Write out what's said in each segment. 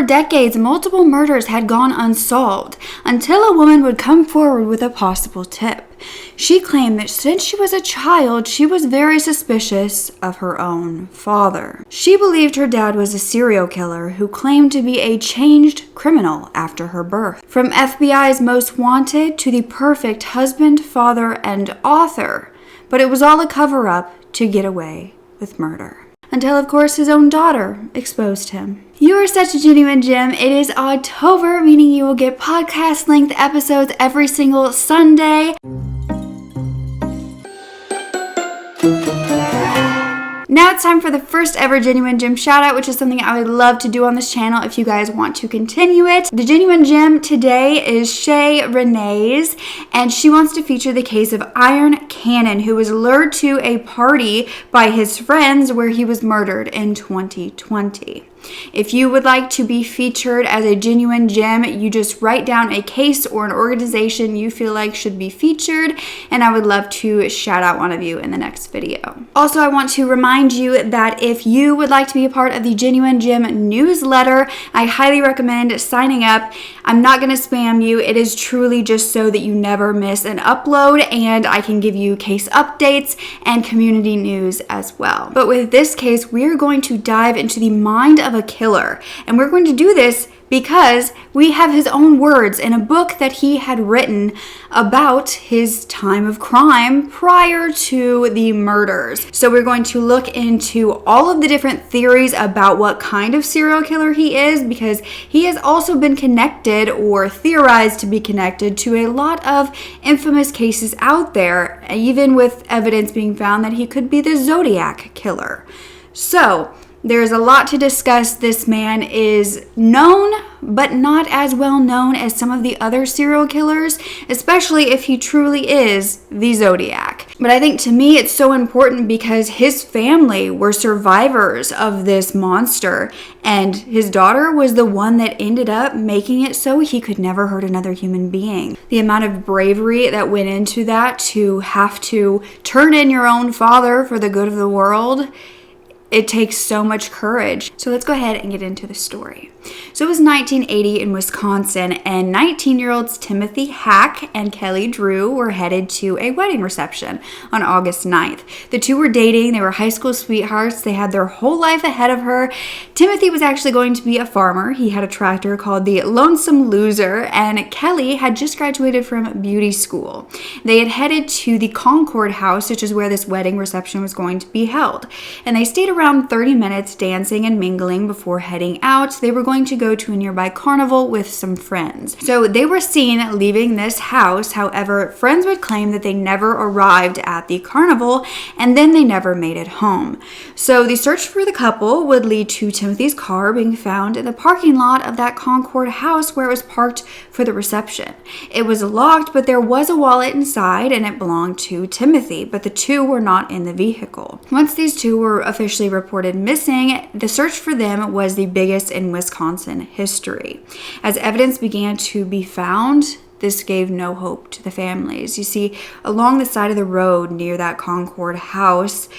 for decades, multiple murders had gone unsolved until a woman would come forward with a possible tip. She claimed that since she was a child, she was very suspicious of her own father. She believed her dad was a serial killer who claimed to be a changed criminal after her birth. From FBI's most wanted to the perfect husband, father, and author. But it was all a cover-up to get away with murder. Until, of course, his own daughter exposed him. You are such a genuine gem. It is October, meaning you will get podcast-length episodes every single Sunday. Now it's time for the first ever Genuine Gem shoutout, which is something I would love to do on this channel if you guys want to continue it. The Genuine Gem today is Shay Renee's, and she wants to feature the case of Iron Cannon, who was lured to a party by his friends where he was murdered in 2020. If you would like to be featured as a genuine gem, you just write down a case or an organization you feel like should be featured, and I would love to shout out one of you in the next video. Also, I want to remind you that if you would like to be a part of the Genuine Gem newsletter, I highly recommend signing up. I'm not going to spam you. It is truly just so that you never miss an upload, and I can give you case updates and community news as well. But with this case, we're going to dive into the mind of a killer, and we're going to do this because we have his own words in a book that he had written about his time of crime prior to the murders. So we're going to look into all of the different theories about what kind of serial killer he is, because he has also been connected or theorized to be connected to a lot of infamous cases out there, even with evidence being found that he could be the Zodiac Killer. So there's a lot to discuss. This man is known, but not as well known as some of the other serial killers, especially if he truly is the Zodiac. But I think to me it's so important because his family were survivors of this monster, and his daughter was the one that ended up making it so he could never hurt another human being. The amount of bravery that went into that, to have to turn in your own father for the good of the world, it takes so much courage. So let's go ahead and get into the story. So it was 1980 in Wisconsin, and 19-year-olds Timothy Hack and Kelly Drew were headed to a wedding reception on August 9th. The two were dating. They were high school sweethearts. They had their whole life ahead of her. Timothy was actually going to be a farmer. He had a tractor called the Lonesome Loser, and Kelly had just graduated from beauty school. They had headed to the Concord House, which is where this wedding reception was going to be held. And they stayed around 30 minutes dancing and mingling before heading out. They were going to go to a nearby carnival with some friends. So they were seen leaving this house. However, friends would claim that they never arrived at the carnival, and then they never made it home. So the search for the couple would lead to Timothy's car being found in the parking lot of that Concord house where it was parked for the reception. It was locked, but there was a wallet inside, and it belonged to Timothy, but the two were not in the vehicle. Once these two were officially reported missing, the search for them was the biggest in Wisconsin history. As evidence began to be found, this gave no hope to the families. You see, along the side of the road near that Concord house,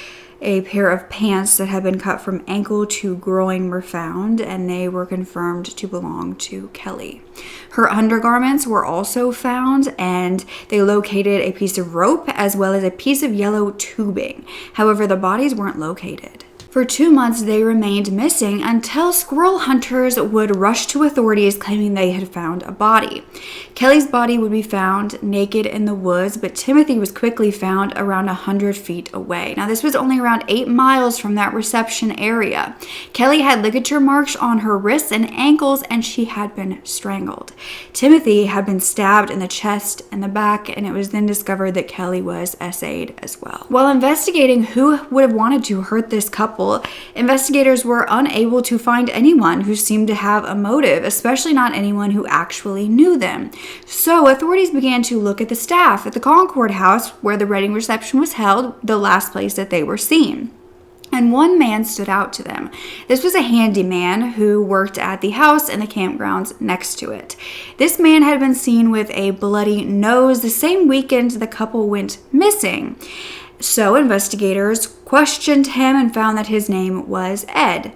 a pair of pants that had been cut from ankle to groin were found, and they were confirmed to belong to Kelly. Her undergarments were also found, and they located a piece of rope as well as a piece of yellow tubing. However, the bodies weren't located. For 2 months, they remained missing until squirrel hunters would rush to authorities claiming they had found a body. Kelly's body would be found naked in the woods, but Timothy was quickly found around 100 feet away. Now, this was only around 8 miles from that reception area. Kelly had ligature marks on her wrists and ankles, and she had been strangled. Timothy had been stabbed in the chest and the back, and it was then discovered that Kelly was SA'd as well. While investigating who would have wanted to hurt this couple, investigators were unable to find anyone who seemed to have a motive, especially not anyone who actually knew them. So authorities began to look at the staff at the Concord house where the wedding reception was held, the last place that they were seen. And one man stood out to them. This was a handyman who worked at the house and the campgrounds next to it. This man had been seen with a bloody nose the same weekend the couple went missing. So investigators questioned him and found that his name was Ed.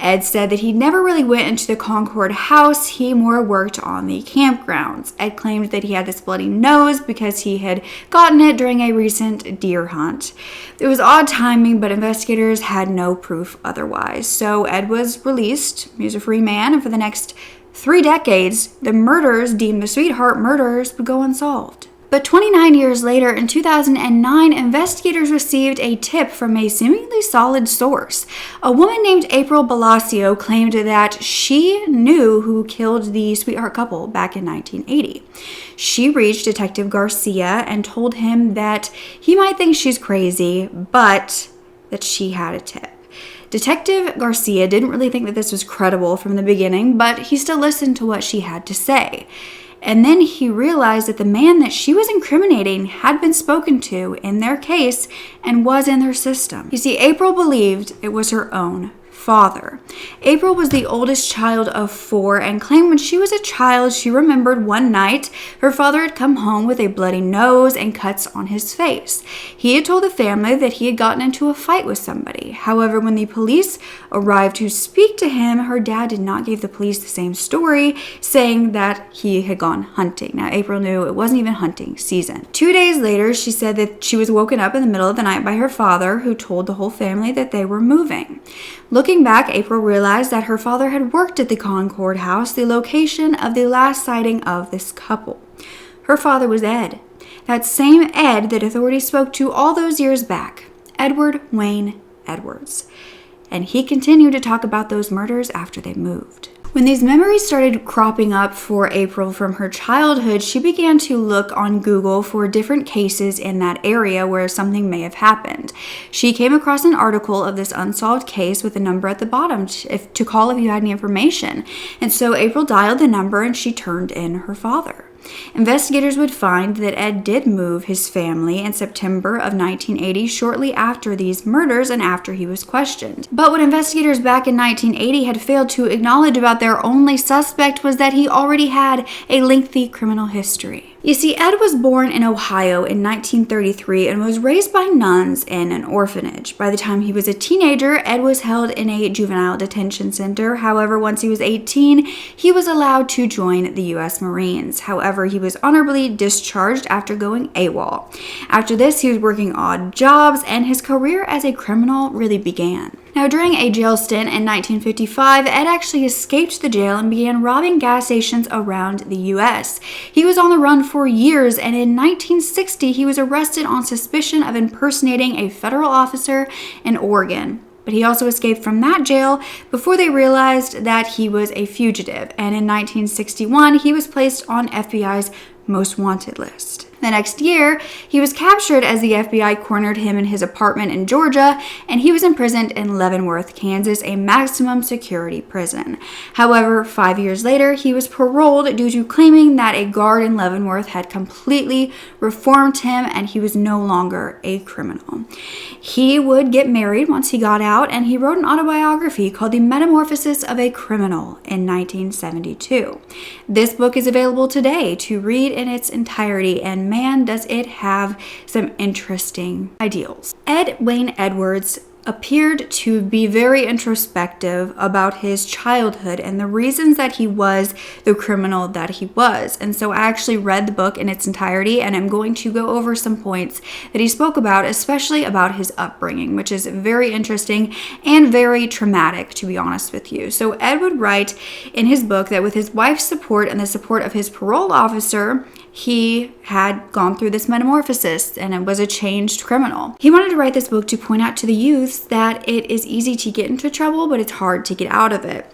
Ed said that he never really went into the Concord house, he more worked on the campgrounds. Ed claimed that he had this bloody nose because he had gotten it during a recent deer hunt. It was odd timing, but investigators had no proof otherwise. So Ed was released. He was a free man, and for the next 3 decades, the murders deemed the Sweetheart murders would go unsolved. But 29 years later, in 2009, investigators received a tip from a seemingly solid source. A woman named April Balacio claimed that she knew who killed the Sweetheart couple back in 1980. She reached Detective Garcia and told him that he might think she's crazy, but that she had a tip. Detective Garcia didn't really think that this was credible from the beginning, but he still listened to what she had to say. And then he realized that the man that she was incriminating had been spoken to in their case and was in their system. You see, April believed it was her own father. April was the oldest child of 4 and claimed when she was a child, she remembered one night her father had come home with a bloody nose and cuts on his face. He had told the family that he had gotten into a fight with somebody. However, when the police arrived to speak to him, her dad did not give the police the same story, saying that he had gone hunting. Now, April knew it wasn't even hunting season. 2 days later, she said that she was woken up in the middle of the night by her father, who told the whole family that they were moving. Looking back, April realized that her father had worked at the Concord house, the location of the last sighting of this couple. Her father was Ed, that same Ed that authorities spoke to all those years back, Edward Wayne Edwards. And he continued to talk about those murders after they moved. When these memories started cropping up for April from her childhood, she began to look on Google for different cases in that area where something may have happened. She came across an article of this unsolved case with a number at the bottom to call if you had any information. And so April dialed the number and she turned in her father. Investigators would find that Ed did move his family in September of 1980, shortly after these murders and after he was questioned. But what investigators back in 1980 had failed to acknowledge about their only suspect was that he already had a lengthy criminal history. You see, Ed was born in Ohio in 1933 and was raised by nuns in an orphanage. By the time he was a teenager, Ed was held in a juvenile detention center. However, once he was 18, he was allowed to join the U.S. Marines. However, he was honorably discharged after going AWOL. After this, he was working odd jobs, and his career as a criminal really began. Now, during a jail stint in 1955, Ed actually escaped the jail and began robbing gas stations around the U.S. He was on the run for years, and in 1960, he was arrested on suspicion of impersonating a federal officer in Oregon. But he also escaped from that jail before they realized that he was a fugitive, and in 1961, he was placed on FBI's most wanted list. The next year, he was captured as the FBI cornered him in his apartment in Georgia, and he was imprisoned in Leavenworth, Kansas, a maximum security prison. However, 5 years later, he was paroled due to claiming that a guard in Leavenworth had completely reformed him and he was no longer a criminal. He would get married once he got out, and he wrote an autobiography called The Metamorphosis of a Criminal in 1972. This book is available today to read in its entirety, and man, does it have some interesting ideals. Ed Wayne Edwards appeared to be very introspective about his childhood and the reasons that he was the criminal that he was. And so I actually read the book in its entirety, and I'm going to go over some points that he spoke about, especially about his upbringing, which is very interesting and very traumatic, to be honest with you. So Ed would write in his book that with his wife's support and the support of his parole officer, he had gone through this metamorphosis and it was a changed criminal. He wanted to write this book to point out to the youths that it is easy to get into trouble, but it's hard to get out of it.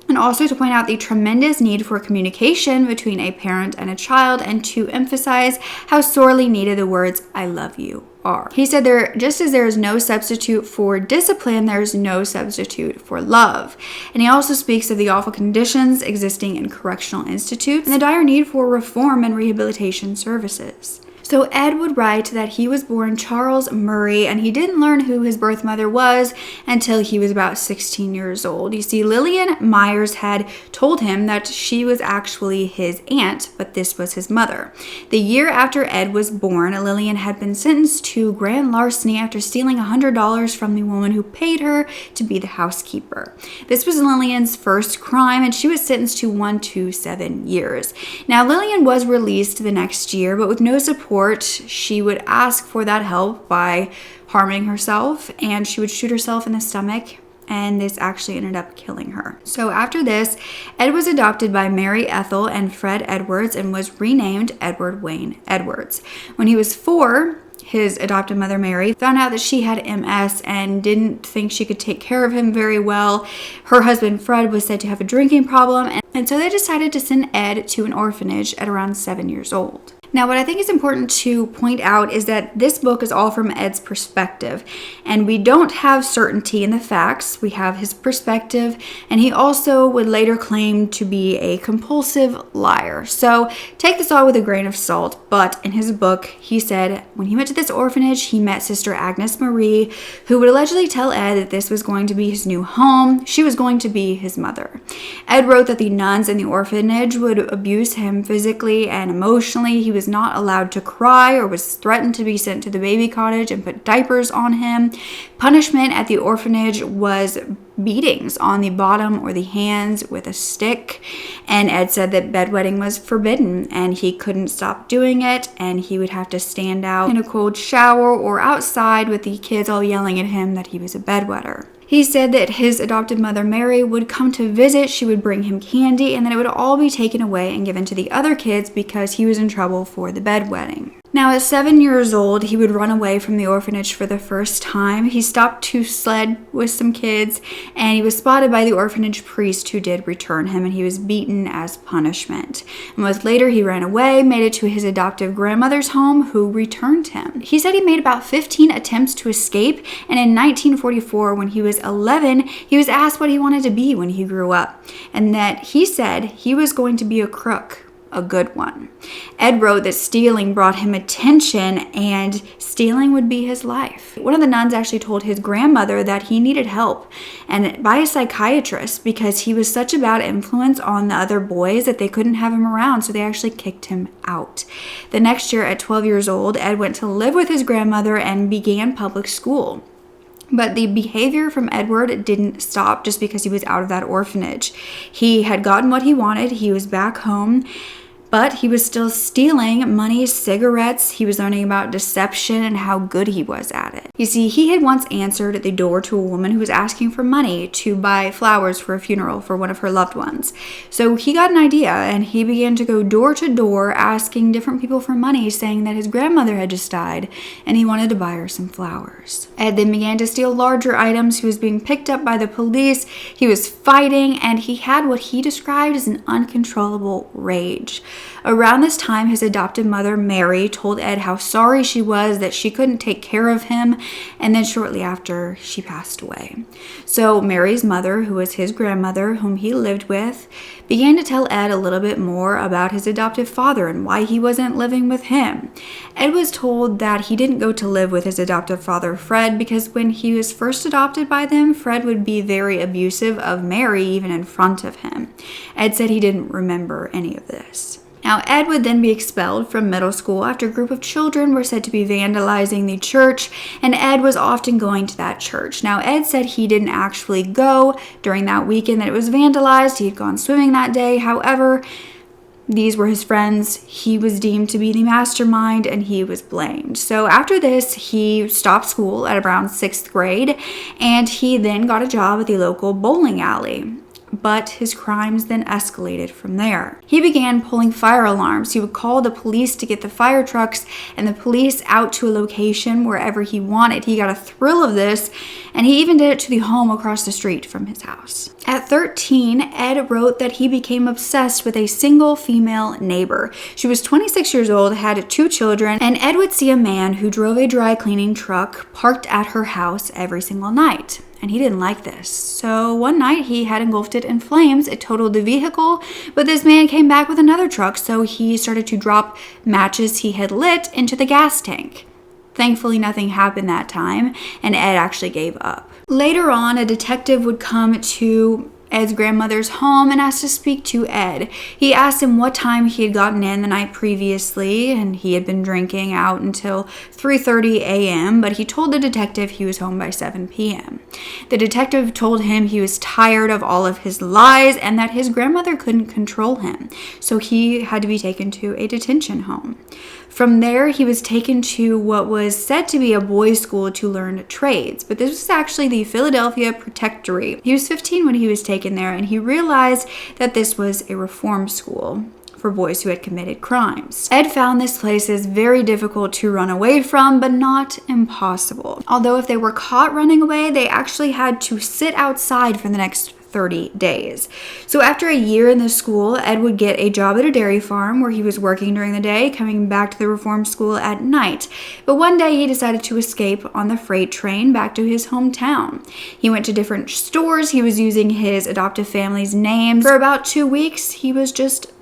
And also to point out the tremendous need for communication between a parent and a child, and to emphasize how sorely needed the words, "I love you," are. He said, just as there is no substitute for discipline, there is no substitute for love. And he also speaks of the awful conditions existing in correctional institutes and the dire need for reform and rehabilitation services. So Ed would write that he was born Charles Murray, and he didn't learn who his birth mother was until he was about 16 years old. You see, Lillian Myers had told him that she was actually his aunt, but this was his mother. The year after Ed was born, Lillian had been sentenced to grand larceny after stealing $100 from the woman who paid her to be the housekeeper. This was Lillian's first crime, and she was sentenced to 1 to 7 years. Now, Lillian was released the next year, but with no support, she would ask for that help by harming herself, and she would shoot herself in the stomach, and this actually ended up killing her. So after this, Ed was adopted by Mary Ethel and Fred Edwards and was renamed Edward Wayne Edwards. When he was 4, his adoptive mother, Mary, found out that she had MS and didn't think she could take care of him very well. Her husband, Fred, was said to have a drinking problem, and so they decided to send Ed to an orphanage at around 7 years old. Now, what I think is important to point out is that this book is all from Ed's perspective, and we don't have certainty in the facts. We have his perspective, and he also would later claim to be a compulsive liar. So take this all with a grain of salt, but in his book, he said when he went to this orphanage, he met Sister Agnes Marie, who would allegedly tell Ed that this was going to be his new home. She was going to be his mother. Ed wrote that the nuns in the orphanage would abuse him physically and emotionally. He was not allowed to cry or was threatened to be sent to the baby cottage and put diapers on him. Punishment at the orphanage was beatings on the bottom or the hands with a stick, and Ed said that bedwetting was forbidden and he couldn't stop doing it, and he would have to stand out in a cold shower or outside with the kids all yelling at him that he was a bedwetter. He said that his adopted mother, Mary, would come to visit, she would bring him candy, and then it would all be taken away and given to the other kids because he was in trouble for the bedwetting. Now, at 7 years old, he would run away from the orphanage for the first time. He stopped to sled with some kids, and he was spotted by the orphanage priest who did return him, and he was beaten as punishment. A month later, he ran away, made it to his adoptive grandmother's home, who returned him. He said he made about 15 attempts to escape, and in 1944, when he was 11, he was asked what he wanted to be when he grew up, and that he said he was going to be a crook. A good one. Ed wrote that stealing brought him attention and stealing would be his life. One of the nuns actually told his grandmother that he needed help and by a psychiatrist because he was such a bad influence on the other boys that they couldn't have him around, so they actually kicked him out. The next year at 12 years old, Ed went to live with his grandmother and began public school. But the behavior from Edward didn't stop just because he was out of that orphanage. He had gotten what he wanted. He was back home, but he was still stealing money, cigarettes. He was learning about deception and how good he was at it. You see, he had once answered at the door to a woman who was asking for money to buy flowers for a funeral for one of her loved ones. So he got an idea and he began to go door to door asking different people for money, saying that his grandmother had just died and he wanted to buy her some flowers. Ed then began to steal larger items. He was being picked up by the police. He was fighting, and he had what he described as an uncontrollable rage. Around this time, his adoptive mother, Mary, told Ed how sorry she was that she couldn't take care of him, and then shortly after, she passed away. So Mary's mother, who was his grandmother, whom he lived with, began to tell Ed a little bit more about his adoptive father and why he wasn't living with him. Ed was told that he didn't go to live with his adoptive father, Fred, because when he was first adopted by them, Fred would be very abusive of Mary, even in front of him. Ed said he didn't remember any of this. Now, Ed would then be expelled from middle school after a group of children were said to be vandalizing the church, and Ed was often going to that church. Now, Ed said he didn't actually go during that weekend that it was vandalized. He had gone swimming that day. However, these were his friends. He was deemed to be the mastermind, and he was blamed. So after this, he stopped school at around 6th grade, and he then got a job at the local bowling alley. But his crimes then escalated from there. He began pulling fire alarms. He would call the police to get the fire trucks and the police out to a location wherever he wanted. He got a thrill of this, and he even did it to the home across the street from his house. At 13, Ed wrote that he became obsessed with a single female neighbor. She was 26 years old, had 2 children, and Ed would see a man who drove a dry cleaning truck parked at her house every single night. and he didn't like this. So one night he had engulfed it in flames. It totaled the vehicle, but this man came back with another truck, so he started to drop matches he had lit into the gas tank. Thankfully, nothing happened that time, and Ed actually gave up. Later on, a detective would come to Ed's grandmother's home and asked to speak to Ed. He asked him what time he had gotten in the night previously, and he had been drinking out until 3:30 a.m., but he told the detective he was home by 7 p.m. The detective told him he was tired of all of his lies and that his grandmother couldn't control him, so he had to be taken to a detention home. From there, he was taken to what was said to be a boys' school to learn trades, but this was actually the Philadelphia Protectory. He was 15 when he was taken there, and he realized that this was a reform school for boys who had committed crimes. Ed found this place is very difficult to run away from, but not impossible. Although if they were caught running away, they actually had to sit outside for the next 30 days. So after a year in the school, Ed would get a job at a dairy farm where he was working during the day, coming back to the reform school at night. But one day he decided to escape on the freight train back to his hometown. He went to different stores. He was using his adoptive family's names. For about 2 weeks, he was just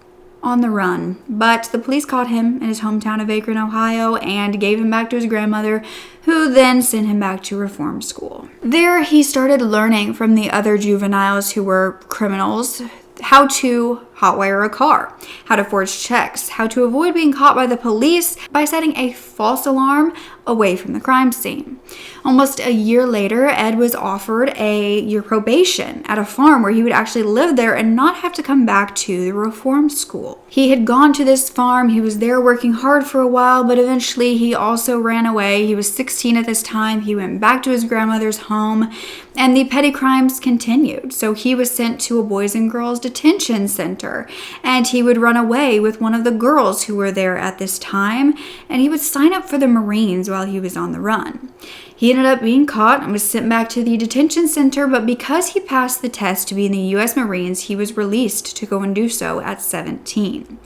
on the run, but the police caught him in his hometown of Akron, Ohio, and gave him back to his grandmother, who then sent him back to reform school. There, he started learning from the other juveniles who were criminals how to hotwire a car, how to forge checks, how to avoid being caught by the police by setting a false alarm away from the crime scene. Almost a year later, Ed was offered a year probation at a farm where he would actually live there and not have to come back to the reform school. He had gone to this farm, he was there working hard for a while, but eventually he also ran away. He was 16 at this time. He went back to his grandmother's home, and the petty crimes continued. So he was sent to a boys and girls detention center, and he would run away with one of the girls who were there at this time, and he would sign up for the Marines while he was on the run. He ended up being caught and was sent back to the detention center, but because he passed the test to be in the U.S. Marines, he was released to go and do so at 17.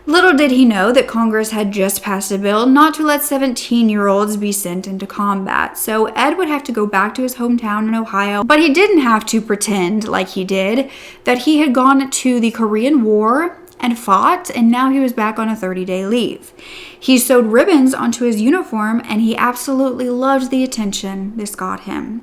Little did he know that Congress had just passed a bill not to let 17-year-olds be sent into combat. So Ed would have to go back to his hometown in Ohio, but he didn't have to pretend like he did that he had gone to the Korean War and fought, and now he was back on a 30-day leave. He sewed ribbons onto his uniform, and he absolutely loved the attention this got him.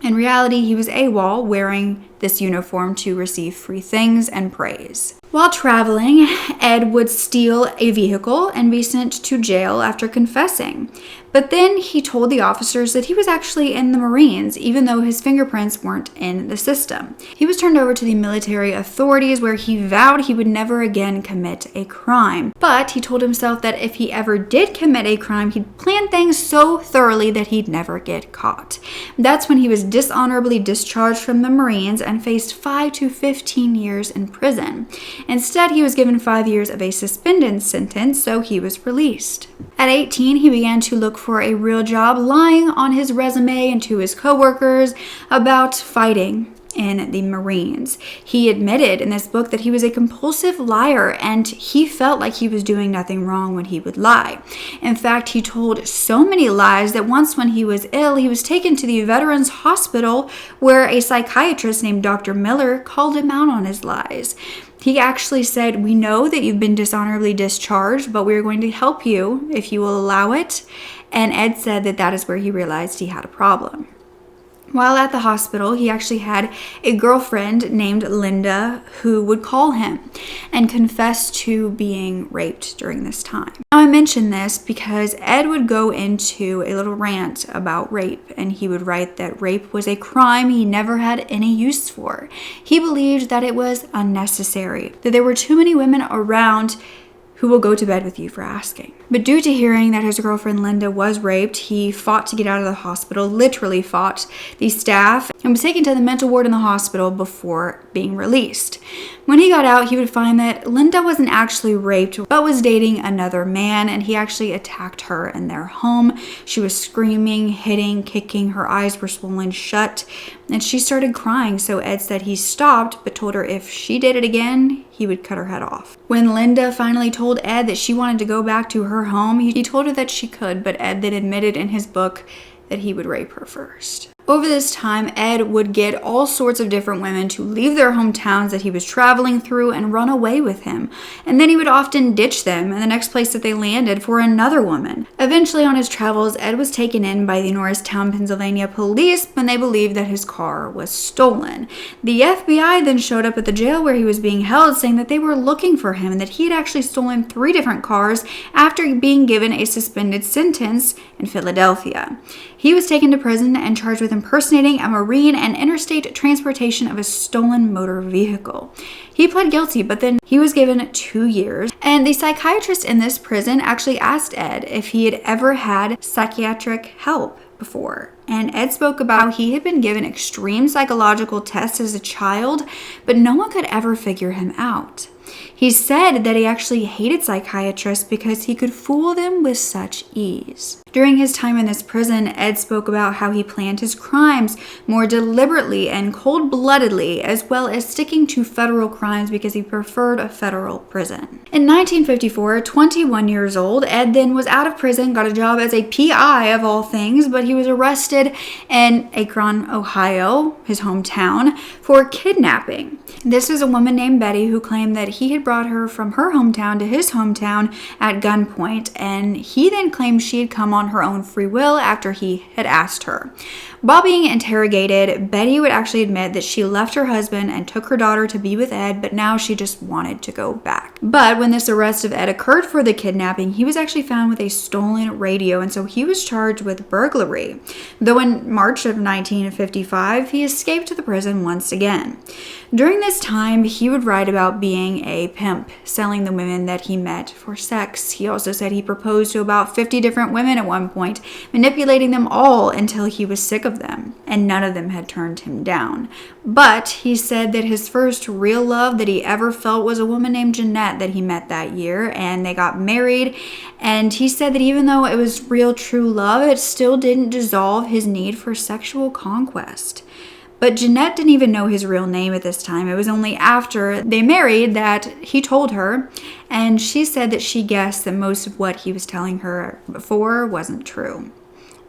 In reality, he was AWOL, wearing this uniform to receive free things and praise. While traveling, Ed would steal a vehicle and be sent to jail after confessing. But then he told the officers that he was actually in the Marines, even though his fingerprints weren't in the system. He was turned over to the military authorities, where he vowed he would never again commit a crime. But he told himself that if he ever did commit a crime, he'd plan things so thoroughly that he'd never get caught. That's when he was dishonorably discharged from the Marines and faced 5 to 15 years in prison. Instead, he was given 5 years of a suspended sentence, so he was released. At 18, he began to look for a real job, lying on his resume and to his coworkers about fighting in the Marines. He admitted in this book that he was a compulsive liar, and he felt like he was doing nothing wrong when he would lie. In fact, he told so many lies that once when he was ill, he was taken to the Veterans Hospital, where a psychiatrist named Dr. Miller called him out on his lies. He actually said, "We know that you've been dishonorably discharged, but we're going to help you if you will allow it." And Ed said that that is where he realized he had a problem. While at the hospital, he actually had a girlfriend named Linda who would call him and confess to being raped during this time. Now, I mention this because Ed would go into a little rant about rape, and he would write that rape was a crime he never had any use for. He believed that it was unnecessary, that there were too many women around who will go to bed with you for asking. But due to hearing that his girlfriend Linda was raped, he fought to get out of the hospital, literally fought the staff, and was taken to the mental ward in the hospital before being released. When he got out, he would find that Linda wasn't actually raped, but was dating another man, and he actually attacked her in their home. She was screaming, hitting, kicking, her eyes were swollen shut, and she started crying, so Ed said he stopped, but told her if she did it again, he would cut her head off. When Linda finally told Ed that she wanted to go back to her home, he told her that she could, but Ed then admitted in his book that he would rape her first. Over this time, Ed would get all sorts of different women to leave their hometowns that he was traveling through and run away with him. And then he would often ditch them in the next place that they landed for another woman. Eventually on his travels, Ed was taken in by the Norristown, Pennsylvania police when they believed that his car was stolen. The FBI then showed up at the jail where he was being held, saying that they were looking for him and that he had actually stolen 3 different cars after being given a suspended sentence in Philadelphia. He was taken to prison and charged with impersonating a Marine and interstate transportation of a stolen motor vehicle. He pled guilty, but then he was given 2 years. And the psychiatrist in this prison actually asked Ed if he had ever had psychiatric help before. And Ed spoke about how he had been given extreme psychological tests as a child, but no one could ever figure him out. He said that he actually hated psychiatrists because he could fool them with such ease. During his time in this prison, Ed spoke about how he planned his crimes more deliberately and cold-bloodedly, as well as sticking to federal crimes because he preferred a federal prison. In 1954, 21 years old, Ed then was out of prison, got a job as a PI of all things, but he was arrested in Akron, Ohio, his hometown, for kidnapping. This was a woman named Betty who claimed that he had brought her from her hometown to his hometown at gunpoint, and he then claimed she had come on her own free will after he had asked her. While being interrogated, Betty would actually admit that she left her husband and took her daughter to be with Ed, but now she just wanted to go back. But when this arrest of Ed occurred for the kidnapping, he was actually found with a stolen radio, and so he was charged with burglary. Though in March of 1955, he escaped the prison once again. During this time, he would write about being a pimp, selling the women that he met for sex. He also said he proposed to about 50 different women at one point, manipulating them all until he was sick of them, and none of them had turned him down. But he said that his first real love that he ever felt was a woman named Jeanette that he met that year, and they got married. And he said that even though it was real true love, it still didn't dissolve his need for sexual conquest. But Jeanette didn't even know his real name at this time. It was only after they married that he told her, and she said that she guessed that most of what he was telling her before wasn't true.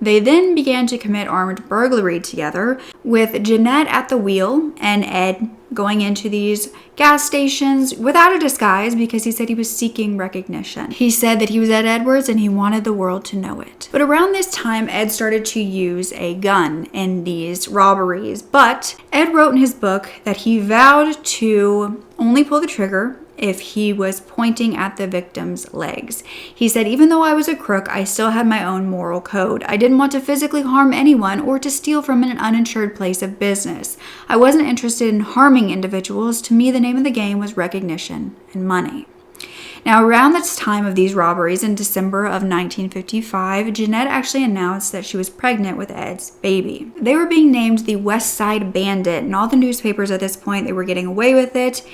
They then began to commit armed burglary together, with Jeanette at the wheel and Ed going into these gas stations without a disguise because he said he was seeking recognition. He said that he was Ed Edwards and he wanted the world to know it. But around this time, Ed started to use a gun in these robberies. But Ed wrote in his book that he vowed to only pull the trigger if he was pointing at the victim's legs. He said, even though I was a crook, I still had my own moral code. I didn't want to physically harm anyone or to steal from an uninsured place of business. I wasn't interested in harming individuals. To me, the name of the game was recognition and money. Now, around this time of these robberies in December of 1955, Jeanette actually announced that she was pregnant with Ed's baby. They were being named the Westside Bandit, and all the newspapers at this point, they were getting away with it.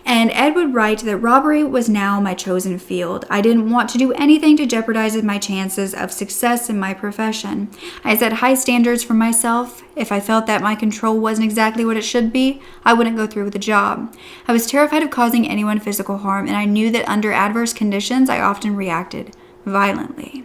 And Ed would write that robbery was now my chosen field. I didn't want to do anything to jeopardize my chances of success in my profession. I set high standards for myself. If I felt that my control wasn't exactly what it should be, I wouldn't go through with the job. I was terrified of causing anyone physical harm, and I knew that under adverse conditions, I often reacted violently.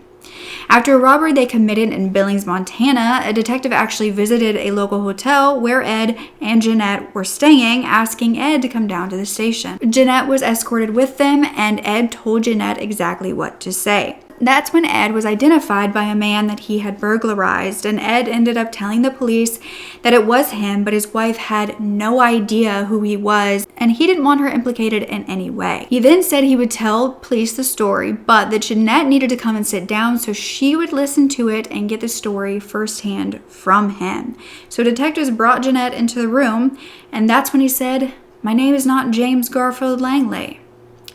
After a robbery they committed in Billings, Montana, a detective actually visited a local hotel where Ed and Jeanette were staying, asking Ed to come down to the station. Jeanette was escorted with them, and Ed told Jeanette exactly what to say. That's when Ed was identified by a man that he had burglarized, and Ed ended up telling the police that it was him, but his wife had no idea who he was, and he didn't want her implicated in any way. He then said he would tell police the story, but that Jeanette needed to come and sit down so she would listen to it and get the story firsthand from him. So detectives brought Jeanette into the room, and that's when he said, "My name is not James Garfield Langley.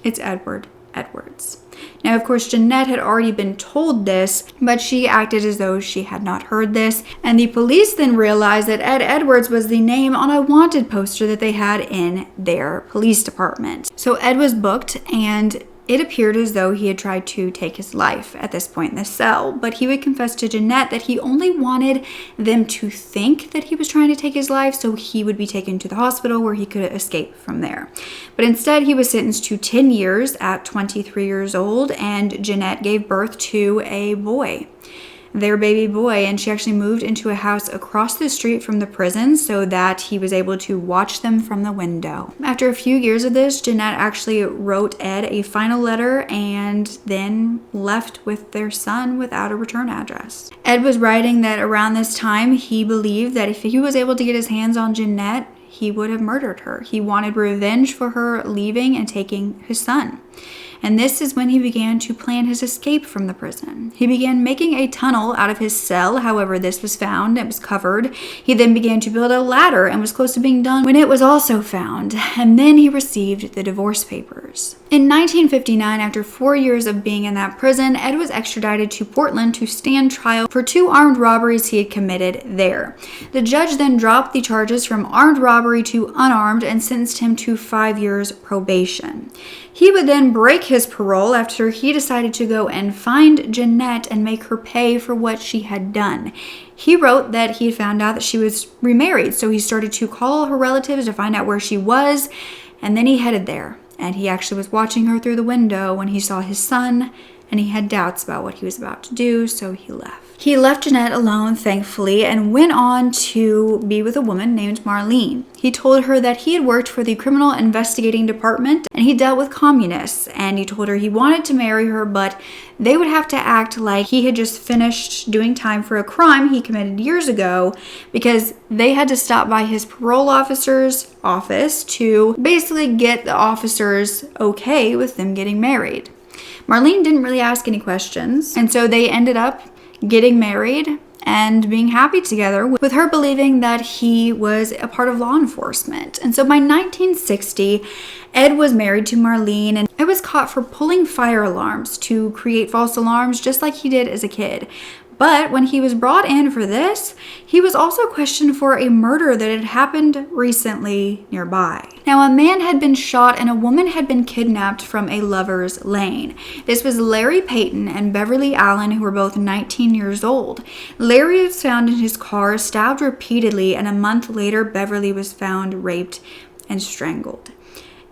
It's Edward Edwards." Now, of course, Jeanette had already been told this, but she acted as though she had not heard this. And the police then realized that Ed Edwards was the name on a wanted poster that they had in their police department. So Ed was booked, and it appeared as though he had tried to take his life at this point in the cell, but he would confess to Jeanette that he only wanted them to think that he was trying to take his life so he would be taken to the hospital where he could escape from there. But instead, he was sentenced to 10 years at 23 years old, and Jeanette gave birth to a boy. their baby boy, and she actually moved into a house across the street from the prison so that he was able to watch them from the window. After a few years of this, Jeanette actually wrote Ed a final letter and then left with their son without a return address. Ed was writing that around this time he believed that if he was able to get his hands on Jeanette, he would have murdered her. He wanted revenge for her leaving and taking his son. And this is when he began to plan his escape from the prison. He began making a tunnel out of his cell. However, this was found. It was covered. He then began to build a ladder and was close to being done when it was also found. And then he received the divorce papers. In 1959, after 4 years of being in that prison, Ed was extradited to Portland to stand trial for 2 armed robberies he had committed there. The judge then dropped the charges from armed robbery to unarmed and sentenced him to 5 years probation. He would then break his parole after he decided to go and find Jeanette and make her pay for what she had done. He wrote that he had found out that she was remarried, so he started to call her relatives to find out where she was, and then he headed there. And he actually was watching her through the window when he saw his son, and he had doubts about what he was about to do, so he left. He left Jeanette alone, thankfully, and went on to be with a woman named Marlene. He told her that he had worked for the Criminal Investigating Department and he dealt with communists, and he told her he wanted to marry her, but they would have to act like he had just finished doing time for a crime he committed years ago, because they had to stop by his parole officer's office to basically get the officers okay with them getting married. Marlene didn't really ask any questions, and so they ended up getting married and being happy together, with her believing that he was a part of law enforcement. And so by 1960, Ed was married to Marlene, and Ed was caught for pulling fire alarms to create false alarms just like he did as a kid. But when he was brought in for this, he was also questioned for a murder that had happened recently nearby. Now, a man had been shot and a woman had been kidnapped from a lover's lane. This was Larry Payton and Beverly Allen, who were both 19 years old. Larry was found in his car, stabbed repeatedly, and a month later, Beverly was found raped and strangled.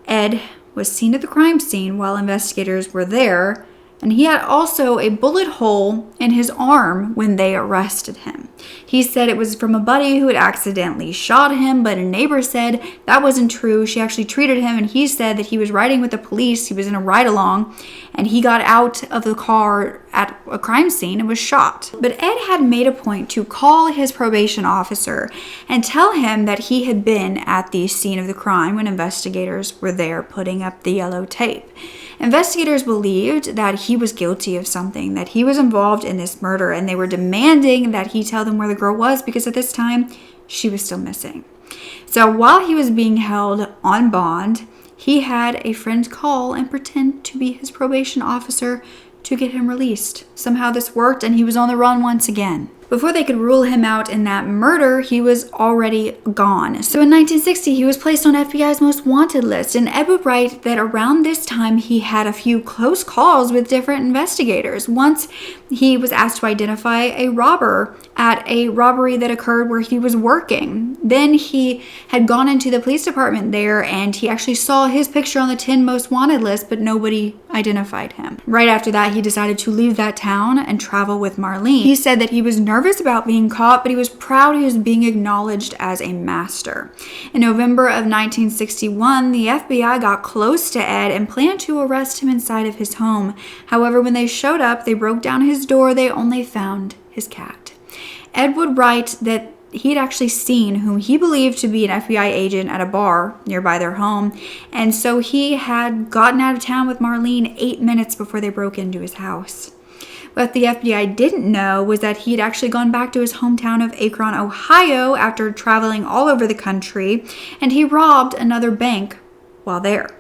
Ed was seen at the crime scene while investigators were there, and he had also a bullet hole in his arm when they arrested him. He said it was from a buddy who had accidentally shot him, but a neighbor said that wasn't true. She actually treated him, and he said that he was riding with the police. He was in a ride-along, and he got out of the car at a crime scene and was shot. But Ed had made a point to call his probation officer and tell him that he had been at the scene of the crime when investigators were there putting up the yellow tape. Investigators believed that he was guilty of something, that he was involved in this murder, and they were demanding that he tell them where the girl was, because at this time, she was still missing. So while he was being held on bond, he had a friend call and pretend to be his probation officer to get him released. Somehow this worked, and he was on the run once again. Before they could rule him out in that murder, he was already gone. So in 1960, he was placed on FBI's most wanted list, and Ed would write that around this time, he had a few close calls with different investigators. Once, he was asked to identify a robber at a robbery that occurred where he was working. Then he had gone into the police department there, and he actually saw his picture on the 10 most wanted list, but nobody identified him. Right after that, he decided to leave that town and travel with Marlene. He said that he was nervous about being caught, but he was proud he was being acknowledged as a master. In November of 1961, the FBI got close to Ed and planned to arrest him inside of his home. However, when they showed up, they broke down his door. They only found his cat. Ed would write that he'd actually seen whom he believed to be an FBI agent at a bar nearby their home, and so he had gotten out of town with Marlene 8 minutes before they broke into his house. What the FBI didn't know was that he had actually gone back to his hometown of Akron, Ohio after traveling all over the country, and he robbed another bank while there.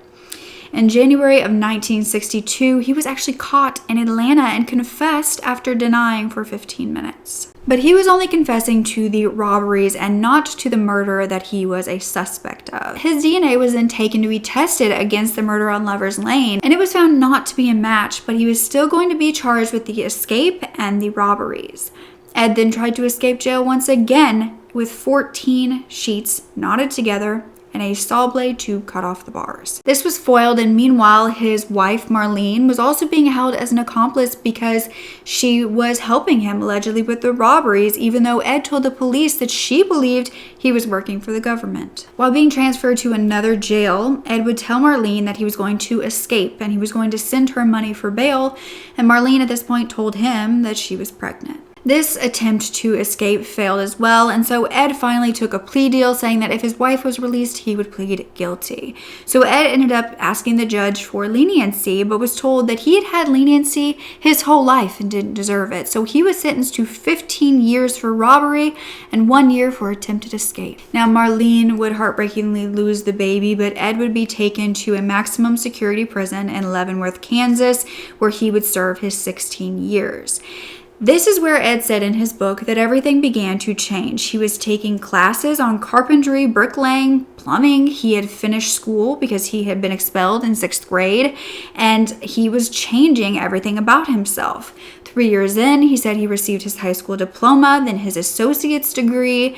In January of 1962, he was actually caught in Atlanta and confessed after denying for 15 minutes. But he was only confessing to the robberies and not to the murder that he was a suspect of. His DNA was then taken to be tested against the murder on Lover's Lane, and it was found not to be a match, but he was still going to be charged with the escape and the robberies. Ed then tried to escape jail once again with 14 sheets knotted together and a saw blade to cut off the bars. This was foiled, and meanwhile, his wife Marlene was also being held as an accomplice because she was helping him allegedly with the robberies, even though Ed told the police that she believed he was working for the government. While being transferred to another jail, Ed would tell Marlene that he was going to escape and he was going to send her money for bail, and Marlene at this point told him that she was pregnant. This attempt to escape failed as well, and so Ed finally took a plea deal saying that if his wife was released, he would plead guilty. So Ed ended up asking the judge for leniency, but was told that he had had leniency his whole life and didn't deserve it. So he was sentenced to 15 years for robbery and 1 year for attempted escape. Now Marlene would heartbreakingly lose the baby, but Ed would be taken to a maximum security prison in Leavenworth, Kansas, where he would serve his 16 years. This is where Ed said in his book that everything began to change. He was taking classes on carpentry, bricklaying, plumbing. He had finished school because he had been expelled in 6th grade, and he was changing everything about himself. 3 years in, he said he received his high school diploma, then his associate's degree,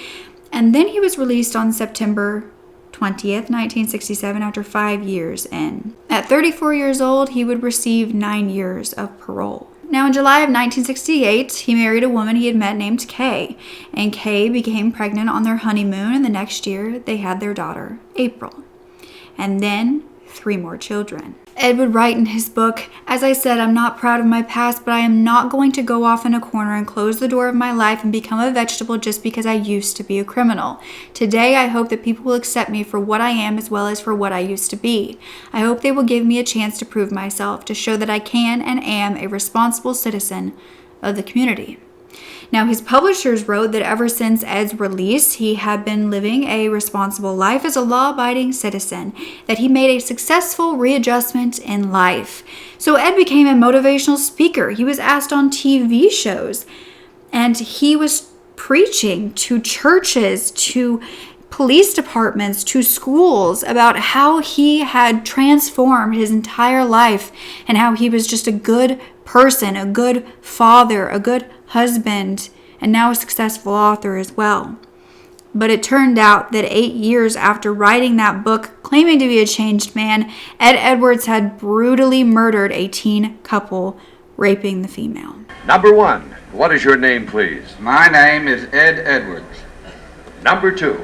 and then he was released on September 20th, 1967, after 5 years in. At 34 years old, he would receive 9 years of parole. Now, in July of 1968, he married a woman he had met named Kay, and Kay became pregnant on their honeymoon, and the next year they had their daughter, April, and then 3 more children. Ed would write in his book, "As I said, I'm not proud of my past, but I am not going to go off in a corner and close the door of my life and become a vegetable just because I used to be a criminal. Today, I hope that people will accept me for what I am as well as for what I used to be. I hope they will give me a chance to prove myself, to show that I can and am a responsible citizen of the community." Now, his publishers wrote that ever since Ed's release, he had been living a responsible life as a law-abiding citizen, that he made a successful readjustment in life. So Ed became a motivational speaker. He was asked on TV shows, and he was preaching to churches, to police departments, to schools about how he had transformed his entire life and how he was just a good person, a good father, a good husband, and now a successful author as well. But it turned out that 8 years after writing that book, claiming to be a changed man, Ed Edwards had brutally murdered a teen couple, raping the female. Number 1, what is your name, please? My name is Ed Edwards. Number 2.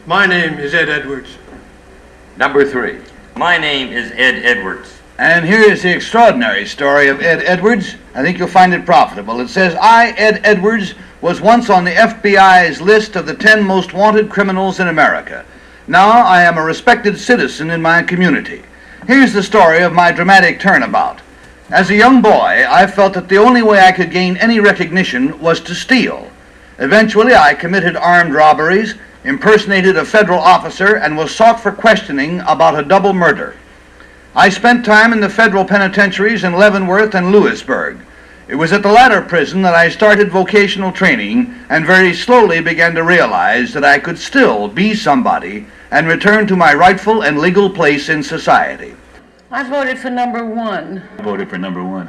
My name is Ed Edwards. Number 3. My name is Ed Edwards. And here is the extraordinary story of Ed Edwards. I think you'll find it profitable. It says, I, Ed Edwards, was once on the FBI's list of the 10 most wanted criminals in America. Now I am a respected citizen in my community. Here's the story of my dramatic turnabout. As a young boy, I felt that the only way I could gain any recognition was to steal. Eventually, I committed armed robberies, impersonated a federal officer, and was sought for questioning about a double murder. I spent time in the federal penitentiaries in Leavenworth and Lewisburg. It was at the latter prison that I started vocational training and very slowly began to realize that I could still be somebody and return to my rightful and legal place in society. I voted for number 1. I voted for number 1.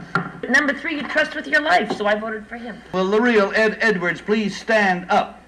Number 3, you trust with your life, so I voted for him. Will the real Ed Edwards please stand up?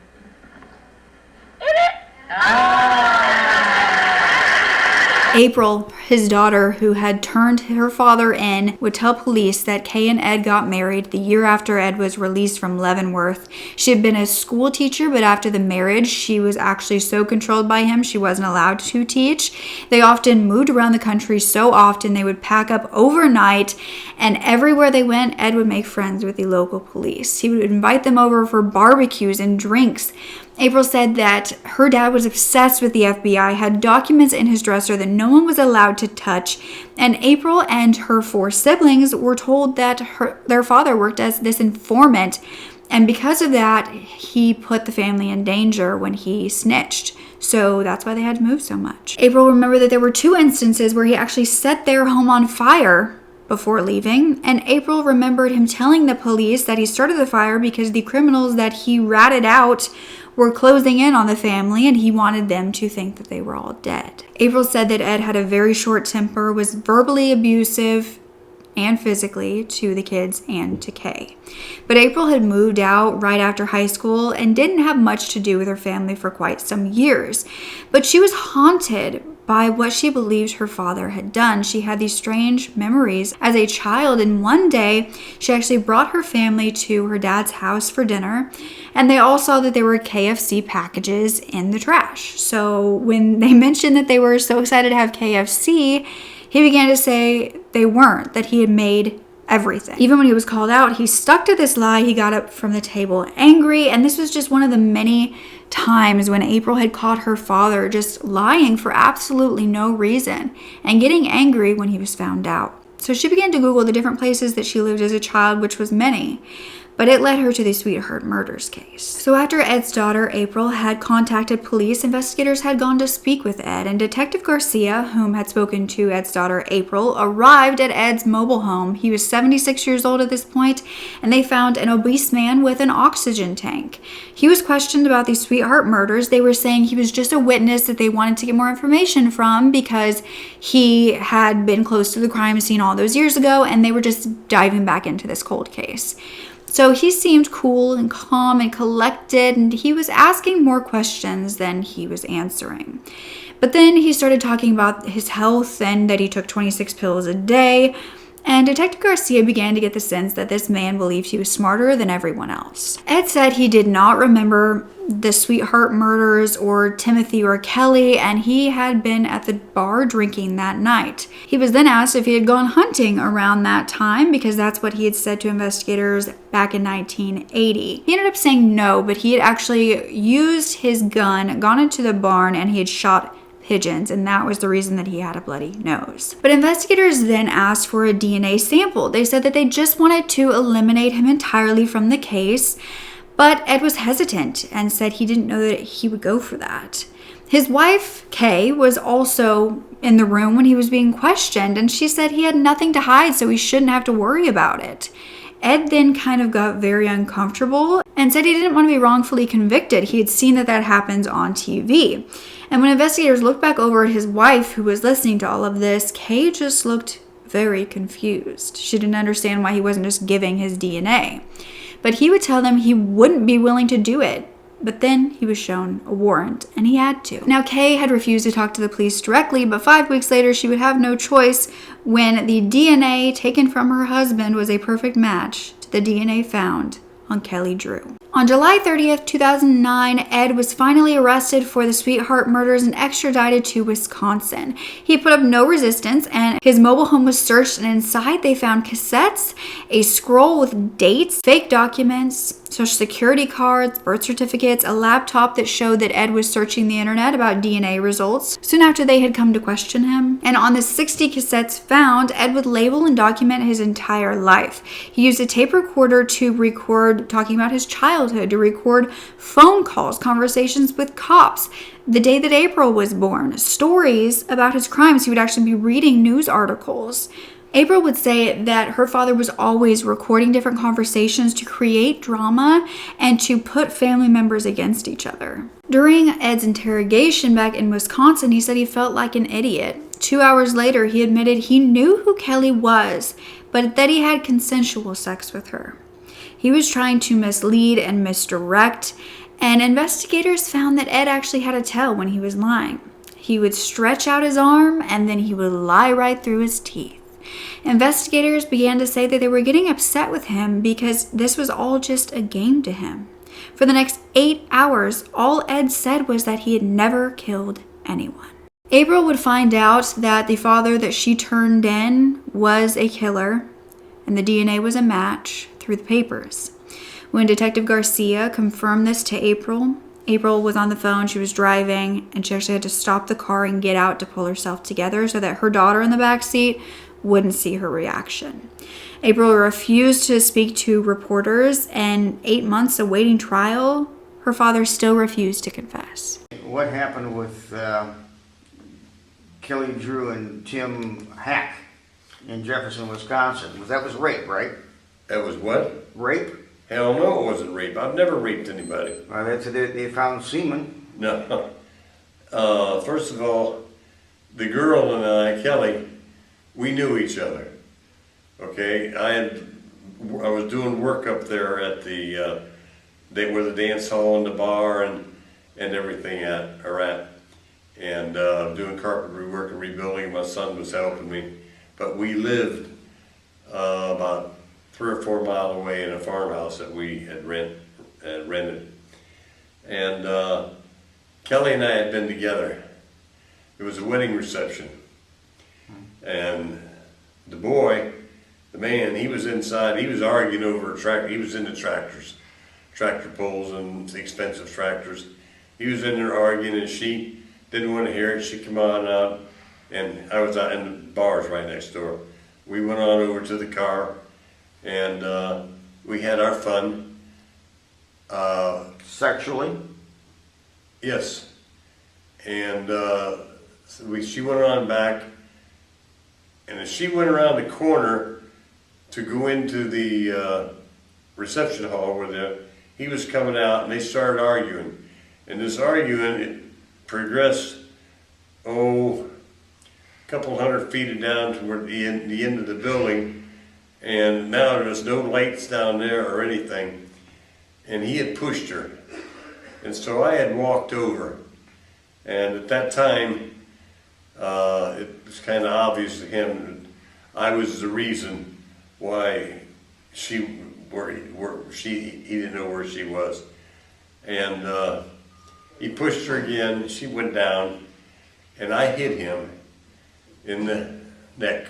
April, his daughter, who had turned her father in, would tell police that Kay and Ed got married the year after Ed was released from Leavenworth. She had been a school teacher, but after the marriage, she was actually so controlled by him, she wasn't allowed to teach. They often moved around the country so often, they would pack up overnight, and everywhere they went, Ed would make friends with the local police. He would invite them over for barbecues and drinks. April said that her dad was obsessed with the FBI, had documents in his dresser that no one was allowed to touch, and April and her 4 siblings were told that their father worked as this informant, and because of that, he put the family in danger when he snitched. So that's why they had to move so much. April remembered that there were 2 instances where he actually set their home on fire before leaving, and April remembered him telling the police that he started the fire because the criminals that he ratted out were closing in on the family, and he wanted them to think that they were all dead. April said that Ed had a very short temper, was verbally abusive, and physically to the kids and to Kay. But April had moved out right after high school and didn't have much to do with her family for quite some years. But she was haunted by what she believed her father had done. She had these strange memories as a child, and one day she actually brought her family to her dad's house for dinner, and they all saw that there were KFC packages in the trash. So when they mentioned that they were so excited to have KFC, he began to say they weren't, that he had made everything. Even when he was called out, he stuck to this lie. He got up from the table angry, and this was just one of the many times when April had caught her father just lying for absolutely no reason and getting angry when he was found out. So she began to Google the different places that she lived as a child, which was many. But it led her to the Sweetheart Murders case. So after Ed's daughter, April, had contacted police, investigators had gone to speak with Ed, and Detective Garcia, whom had spoken to Ed's daughter, April, arrived at Ed's mobile home. He was 76 years old at this point, and they found an obese man with an oxygen tank. He was questioned about these Sweetheart Murders. They were saying he was just a witness that they wanted to get more information from because he had been close to the crime scene all those years ago, and they were just diving back into this cold case. So he seemed cool and calm and collected, and he was asking more questions than he was answering. But then he started talking about his health and that he took 26 pills a day, and Detective Garcia began to get the sense that this man believed he was smarter than everyone else. Ed said he did not remember the Sweetheart Murders or Timothy or Kelly, and he had been at the bar drinking that night. He was then asked if he had gone hunting around that time, because that's what he had said to investigators back in 1980. He ended up saying no, but he had actually used his gun, gone into the barn, and he had shot pigeons, and that was the reason that he had a bloody nose. But investigators then asked for a DNA sample. They said that they just wanted to eliminate him entirely from the case, but Ed was hesitant and said he didn't know that he would go for that. His wife, Kay, was also in the room when he was being questioned, and she said he had nothing to hide, so he shouldn't have to worry about it. Ed then kind of got very uncomfortable and said he didn't want to be wrongfully convicted. He had seen that happens on TV. And when investigators looked back over at his wife, who was listening to all of this, Kay just looked very confused. She didn't understand why he wasn't just giving his DNA. But he would tell them he wouldn't be willing to do it. But then he was shown a warrant, and he had to. Now, Kay had refused to talk to the police directly, but 5 weeks later, she would have no choice when the DNA taken from her husband was a perfect match to the DNA found on Kelly Drew. On July 30th, 2009, Ed was finally arrested for the Sweetheart Murders and extradited to Wisconsin. He put up no resistance, and his mobile home was searched, and inside they found cassettes, a scroll with dates, fake documents, social security cards, birth certificates, a laptop that showed that Ed was searching the internet about DNA results soon after they had come to question him. And on the 60 cassettes found, Ed would label and document his entire life. He used a tape recorder to record talking about his childhood, to record phone calls, conversations with cops, the day that April was born, stories about his crimes. He would actually be reading news articles. April would say that her father was always recording different conversations to create drama and to put family members against each other. During Ed's interrogation back in Wisconsin, he said he felt like an idiot. 2 hours later, he admitted he knew who Kelly was, but that he had consensual sex with her. He was trying to mislead and misdirect, and investigators found that Ed actually had a tell when he was lying. He would stretch out his arm, and then he would lie right through his teeth. Investigators began to say that they were getting upset with him because this was all just a game to him. For the next 8 hours, all Ed said was that he had never killed anyone. April would find out that the father that she turned in was a killer, and the DNA was a match through the papers. When Detective Garcia confirmed this to April, April was on the phone, she was driving, and she actually had to stop the car and get out to pull herself together so that her daughter in the back seat wouldn't see her reaction. April refused to speak to reporters, and 8 months awaiting trial, her father still refused to confess. What happened with Kelly Drew and Tim Hack in Jefferson, Wisconsin? That was rape, right? That was what? Rape? Hell no, it wasn't rape. I've never raped anybody. Well, they found semen. No. First of all, the girl and I, Kelly, we knew each other. Okay, I was doing work up there at the where the dance hall and the bar and everything are at, and doing carpentry work and rebuilding. My son was helping me, but we lived about 3 or 4 miles away in a farmhouse that we had rented, and Kelly and I had been together. It was a wedding reception, and the boy, the man, he was inside. He was arguing over a tractor. He was into tractors, tractor pulls and expensive tractors. He was in there arguing, and she didn't want to hear it. She came on out, and I was out in the bars right next door. We went on over to the car, and we had our fun. Sexually? Yes, and she went on back, and as she went around the corner to go into the reception hall where he was coming out, and they started arguing. And this arguing, it progressed, a couple 100 feet down toward the end of the building, and now there's no lights down there or anything. And he had pushed her, and so I had walked over, and at that time, it was kind of obvious to him that I was the reason why he didn't know where she was, and he pushed her again. She went down, and I hit him in the neck,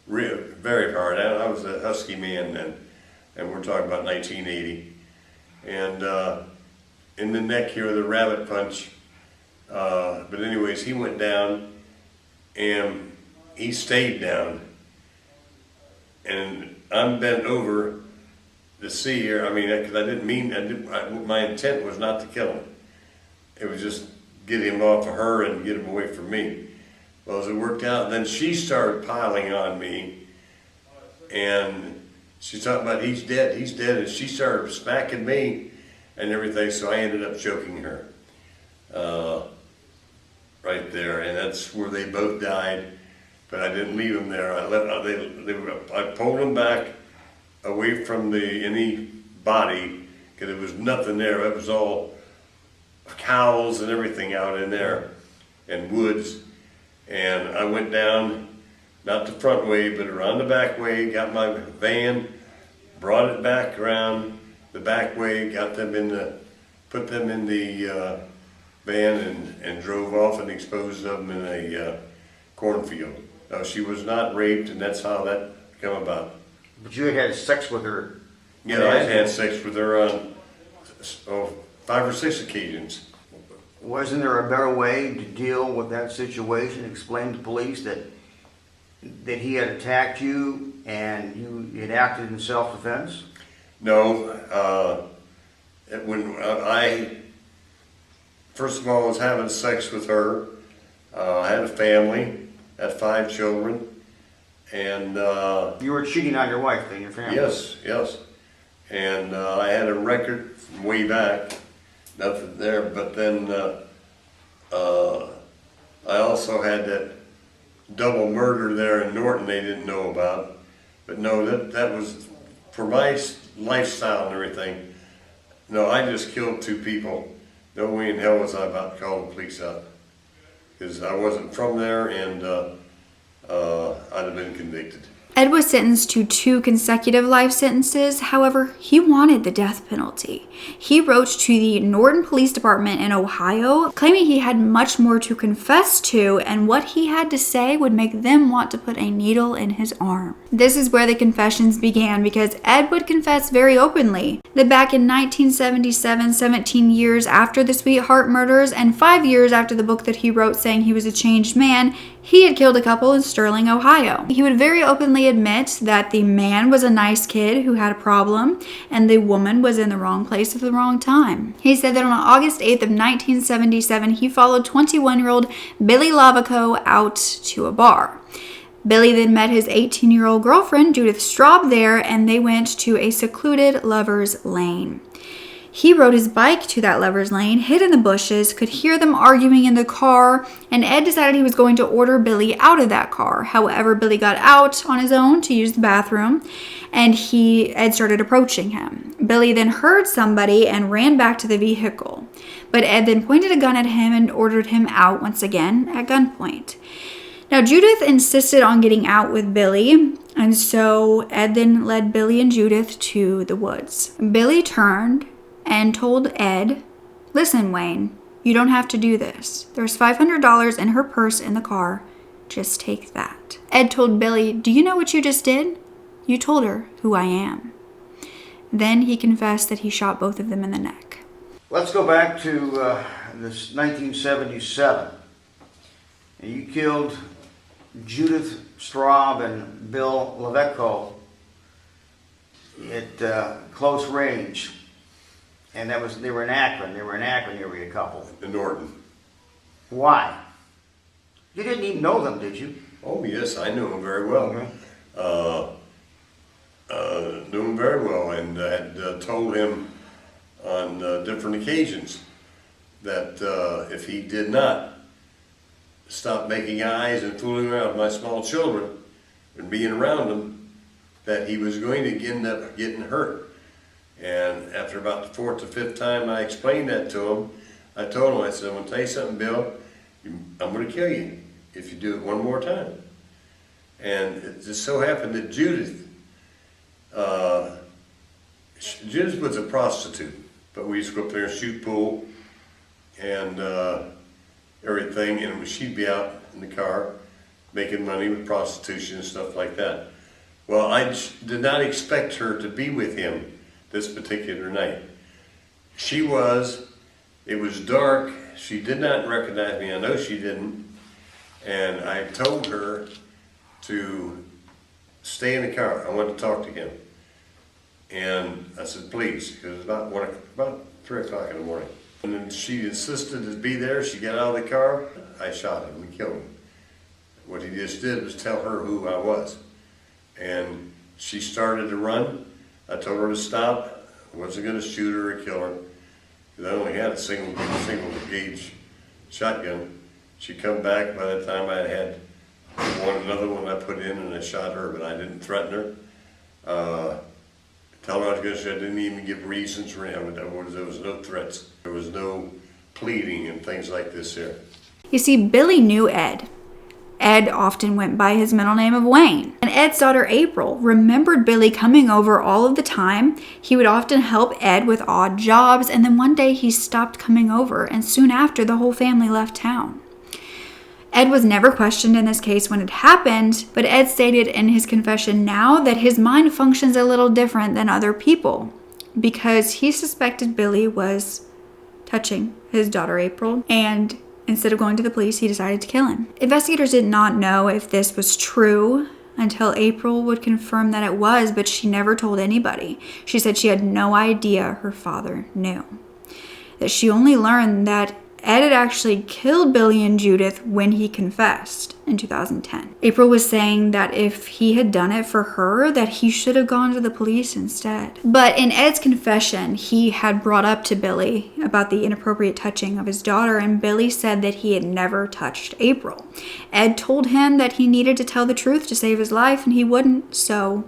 very hard. I was a husky man then, and we're talking about 1980, and in the neck here with a rabbit punch. But anyways, he went down, and he stayed down, and I'm bent over to see her. I mean, because I didn't mean, my intent was not to kill him. It was just get him off of her and get him away from me. Well, as it worked out, then she started piling on me, and she's talking about he's dead, and she started smacking me and everything, so I ended up choking her right there, and that's where they both died. But I didn't leave them there. I pulled them back away from any body, because there was nothing there. It was all cows and everything out in there, and woods. And I went down, not the front way, but around the back way, got my van, brought it back around the back way, put them in the van, and drove off and exposed them in a cornfield. Now, she was not raped, and that's how that came about. But you had sex with her? Yeah, I had sex with her on 5 or 6 occasions. Wasn't there a better way to deal with that situation? Explain to police that he had attacked you and you had acted in self-defense? No. When I first of all was having sex with her, I had a family, had 5 children, and you were cheating on your wife and your family? Yes. And I had a record from way back, nothing there, but then I also had that double murder there in Norton they didn't know about. But no, that was for my lifestyle and everything. No, I just killed 2 people. No way in hell was I about to call the police out, because I wasn't from there, and I'd have been convicted. Ed was sentenced to 2 consecutive life sentences. However, he wanted the death penalty. He wrote to the Norton Police Department in Ohio, claiming he had much more to confess to, and what he had to say would make them want to put a needle in his arm. This is where the confessions began, because Ed would confess very openly that back in 1977, 17 years after the Sweetheart murders and 5 years after the book that he wrote saying he was a changed man, he had killed a couple in Sterling, Ohio. He would very openly admit that the man was a nice kid who had a problem, and the woman was in the wrong place at the wrong time. He said that on August 8th of 1977, he followed 21-year-old Billy Lavaco out to a bar. Billy then met his 18-year-old girlfriend, Judith Straub, there, and they went to a secluded lover's lane. He rode his bike to that lover's lane, hid in the bushes, could hear them arguing in the car, and Ed decided he was going to order Billy out of that car. However, Billy got out on his own to use the bathroom, and Ed started approaching him. Billy then heard somebody and ran back to the vehicle. But Ed then pointed a gun at him and ordered him out once again at gunpoint. Now, Judith insisted on getting out with Billy, and so Ed then led Billy and Judith to the woods. Billy turned and told Ed, "Listen, Wayne, you don't have to do this. There's $500 in her purse in the car. Just take that." Ed told Billy, "Do you know what you just did? You told her who I am." Then he confessed that he shot both of them in the neck. Let's go back to this 1977. And you killed Judith Straub and Bill Levecko at close range. And they were in Akron. They were in Akron area couple. In Norton. Why? You didn't even know them, did you? Oh, yes, I knew him very well. Knew him very well, and had told him on different occasions that if he did not stop making eyes and fooling around with my small children and being around them, that he was going to end up getting hurt. And after about the 4th or 5th time I explained that to him, I told him, I said, "I'm going to tell you something, Bill. I'm going to kill you if you do it one more time." And it just so happened that Judith was a prostitute, but we used to go up there and shoot pool and everything, and she'd be out in the car making money with prostitution and stuff like that. Well, I did not expect her to be with him this particular night. It was dark, she did not recognize me, I know she didn't, and I told her to stay in the car, I wanted to talk to him. And I said, "Please," because it was about 3 o'clock in the morning. And then she insisted to be there, she got out of the car, I shot him, we killed him. What he just did was tell her who I was. And she started to run. I told her to stop. I wasn't going to shoot her or kill her, because I only had a single gauge shotgun. She come back. By the time I had another one I put in, and I shot her, but I didn't threaten her. Tell her I was going to shoot. I didn't even give reasons for him. There was no threats. There was no pleading and things like this here. You see, Billy knew Ed. Ed often went by his middle name of Wayne. And Ed's daughter April remembered Billy coming over all of the time. He would often help Ed with odd jobs, and then one day he stopped coming over, and soon after the whole family left town. Ed was never questioned in this case when it happened, but Ed stated in his confession now that his mind functions a little different than other people because he suspected Billy was touching his daughter April, and instead of going to the police, he decided to kill him. Investigators did not know if this was true until April would confirm that it was, but she never told anybody. She said she had no idea her father knew. That she only learned that Ed had actually killed Billy and Judith when he confessed in 2010. April was saying that if he had done it for her, that he should have gone to the police instead. But in Ed's confession, he had brought up to Billy about the inappropriate touching of his daughter, and Billy said that he had never touched April. Ed told him that he needed to tell the truth to save his life, and he wouldn't, so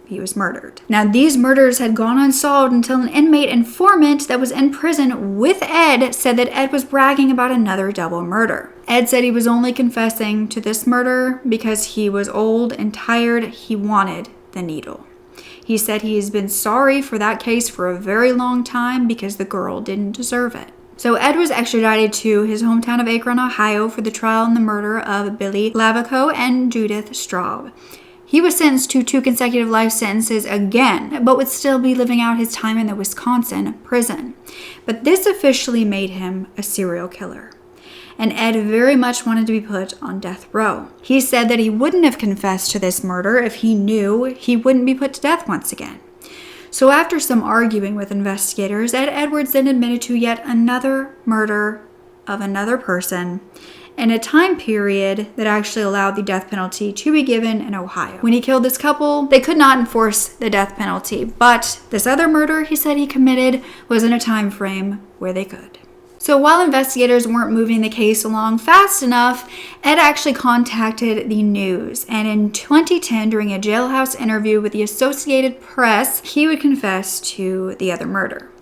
he was murdered. Now, these murders had gone unsolved until an inmate informant that was in prison with Ed said that Ed was bragging about another double murder. Ed said he was only confessing to this murder because he was old and tired. He wanted the needle. He said he has been sorry for that case for a very long time because the girl didn't deserve it. So Ed was extradited to his hometown of Akron, Ohio for the trial in the murder of Billy Levecko and Judith Straub. He was sentenced to 2 consecutive life sentences again, but would still be living out his time in the Wisconsin prison. But this officially made him a serial killer. And Ed very much wanted to be put on death row. He said that he wouldn't have confessed to this murder if he knew he wouldn't be put to death once again. So after some arguing with investigators, Ed Edwards then admitted to yet another murder of another person, in a time period that actually allowed the death penalty to be given in Ohio. When he killed this couple, they could not enforce the death penalty, but this other murder he said he committed was in a time frame where they could. So while investigators weren't moving the case along fast enough, Ed actually contacted the news. And in 2010, during a jailhouse interview with the Associated Press, he would confess to the other murder.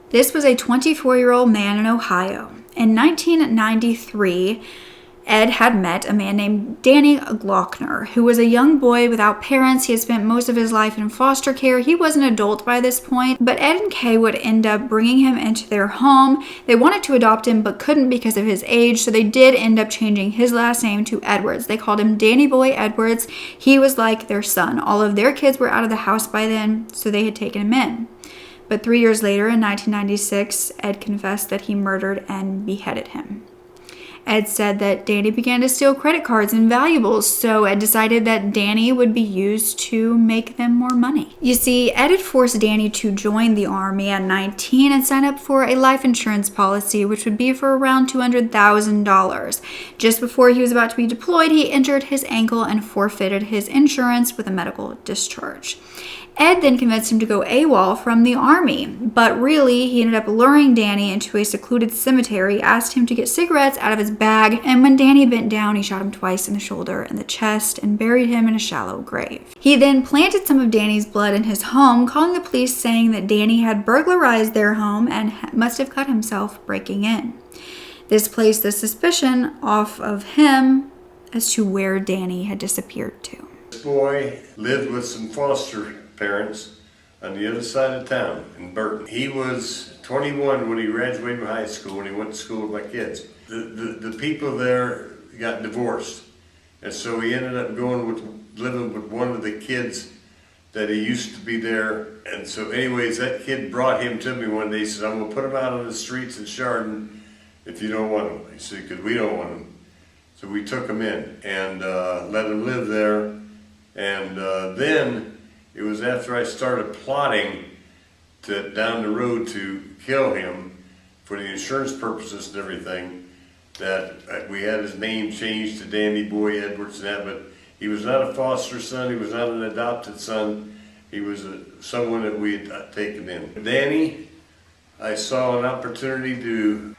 This was a 24-year-old man in Ohio. In 1993, Ed had met a man named Danny Glockner, who was a young boy without parents. He had spent most of his life in foster care. He was an adult by this point, but Ed and Kay would end up bringing him into their home. They wanted to adopt him, but couldn't because of his age, so they did end up changing his last name to Edwards. They called him Danny Boy Edwards. He was like their son. All of their kids were out of the house by then, so they had taken him in. But 3 years later, in 1996, Ed confessed that he murdered and beheaded him. Ed said that Danny began to steal credit cards and valuables, so Ed decided that Danny would be used to make them more money. You see, Ed had forced Danny to join the Army at 19 and sign up for a life insurance policy, which would be for around $200,000. Just before he was about to be deployed, he injured his ankle and forfeited his insurance with a medical discharge. Ed then convinced him to go AWOL from the Army, but really he ended up luring Danny into a secluded cemetery, asked him to get cigarettes out of his bag, and when Danny bent down, he shot him twice in the shoulder and the chest and buried him in a shallow grave. He then planted some of Danny's blood in his home, calling the police saying that Danny had burglarized their home and must have cut himself breaking in. This placed the suspicion off of him as to where Danny had disappeared to. This boy lived with some foster parents on the other side of town in Burton. He was 21 when he graduated from high school, when he went to school with my kids. The people there got divorced, and so he ended up living with one of the kids that he used to be there. And so anyways, that kid brought him to me one day. He said, "I'm gonna put him out on the streets in Chardon if you don't want him." He said, "Because we don't want him." So we took him in and let him live there. And then it was after I started plotting down the road to kill him for the insurance purposes and everything that we had his name changed to Danny Boy Edwards and that, but he was not a foster son, he was not an adopted son, he was someone that we had taken in. Danny, I saw an opportunity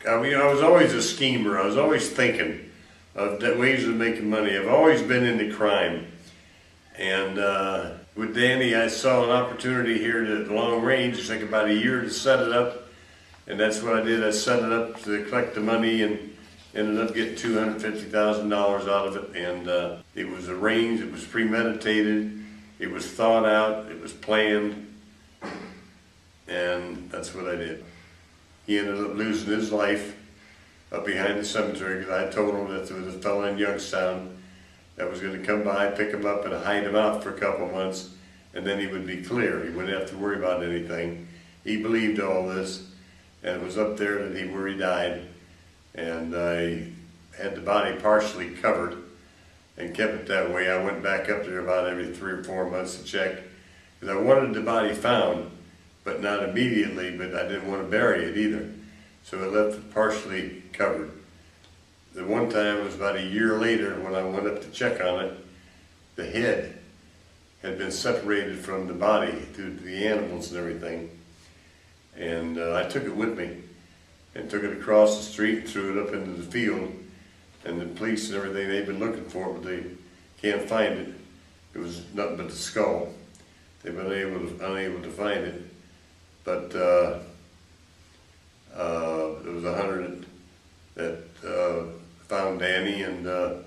I was always a schemer, I was always thinking of ways of making money, I've always been into crime. And with Danny, I saw an opportunity here at long range. It took about a year to set it up, and that's what I did. I set it up to collect the money and ended up getting $250,000 out of it. And it was arranged, it was premeditated, it was thought out, it was planned, and that's what I did. He ended up losing his life up behind the cemetery because I told him that there was a fellow in Youngstown that was going to come by, pick him up, and hide him out for a couple of months, and then he would be clear. He wouldn't have to worry about anything. He believed all this, and it was up there where he died, and I had the body partially covered and kept it that way. I went back up there about every 3 or 4 months to check, because I wanted the body found, but not immediately, but I didn't want to bury it either. So I left it partially covered. The one time, it was about a year later, when I went up to check on it, the head had been separated from the body due to the animals and everything. And I took it with me and took it across the street and threw it up into the field. And the police and everything, they've been looking for it, but they can't find it. It was nothing but the skull. They've been unable to find it. But there was a hunter that found Danny, and the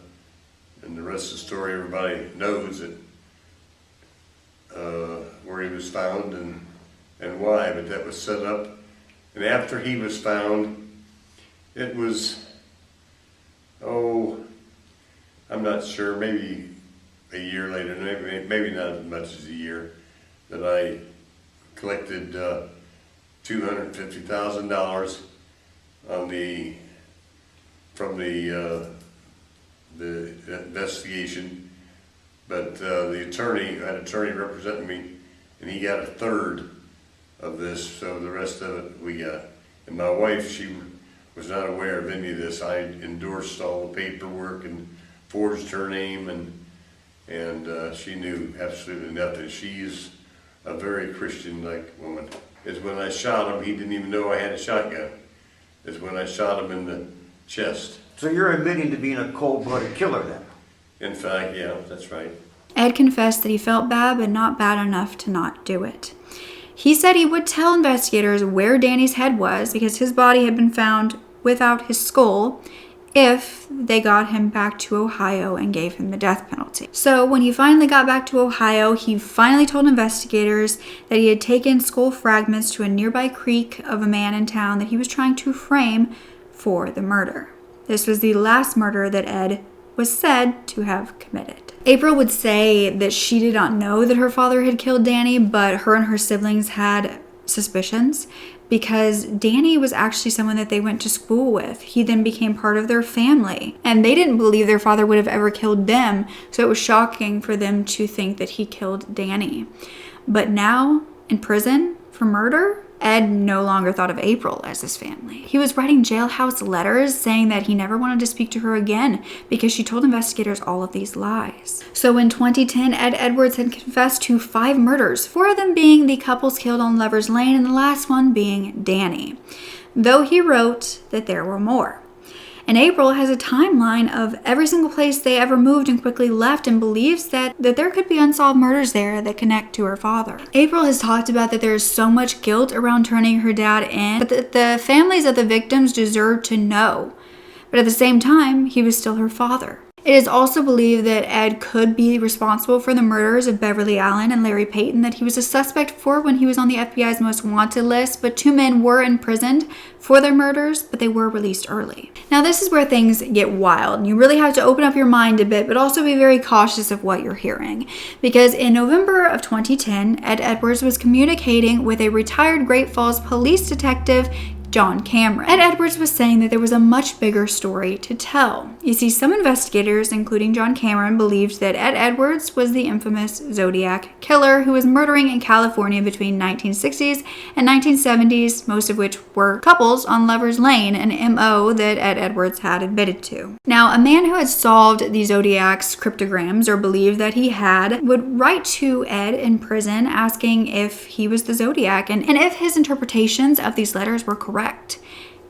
rest of the story everybody knows it, where he was found and why, but that was set up. And after he was found, it was, I'm not sure, maybe a year later, maybe not as much as a year, that I collected $250,000 from the investigation, but I had an attorney representing me, and he got a third of this, so the rest of it we got. And my wife, she was not aware of any of this. I endorsed all the paperwork and forged her name, and she knew absolutely nothing. She's a very Christian-like woman. It's when I shot him, he didn't even know I had a shotgun. It's when I shot him in the chest. So you're admitting to being a cold-blooded killer then? In fact, yeah, that's right. Ed confessed that he felt bad, but not bad enough to not do it. He said he would tell investigators where Danny's head was because his body had been found without his skull if they got him back to Ohio and gave him the death penalty. So when he finally got back to Ohio, he finally told investigators that he had taken skull fragments to a nearby creek of a man in town that he was trying to frame for the murder. This was the last murder that Ed was said to have committed. April would say that she did not know that her father had killed Danny, but her and her siblings had suspicions because Danny was actually someone that they went to school with. He then became part of their family, and they didn't believe their father would have ever killed them, so it was shocking for them to think that he killed Danny. But now, in prison for murder, Ed no longer thought of April as his family. He was writing jailhouse letters saying that he never wanted to speak to her again because she told investigators all of these lies. So in 2010, Ed Edwards had confessed to 5 murders, 4 of them being the couples killed on Lover's Lane and the last one being Danny, though he wrote that there were more. And April has a timeline of every single place they ever moved and quickly left and believes that there could be unsolved murders there that connect to her father. April has talked about that there is so much guilt around turning her dad in, but that the families of the victims deserve to know. But at the same time, he was still her father. It is also believed that Ed could be responsible for the murders of Beverly Allen and Larry Payton that he was a suspect for when he was on the FBI's most wanted list, but 2 men were imprisoned for their murders, but they were released early. Now this is where things get wild, and you really have to open up your mind a bit, but also be very cautious of what you're hearing. Because in November of 2010, Ed Edwards was communicating with a retired Great Falls police detective, John Cameron. Ed Edwards was saying that there was a much bigger story to tell. You see, some investigators, including John Cameron, believed that Ed Edwards was the infamous Zodiac Killer who was murdering in California between 1960s and 1970s, most of which were couples on Lover's Lane, an MO that Ed Edwards had admitted to. Now, a man who had solved the Zodiac's cryptograms, or believed that he had, would write to Ed in prison asking if he was the Zodiac and if his interpretations of these letters were correct.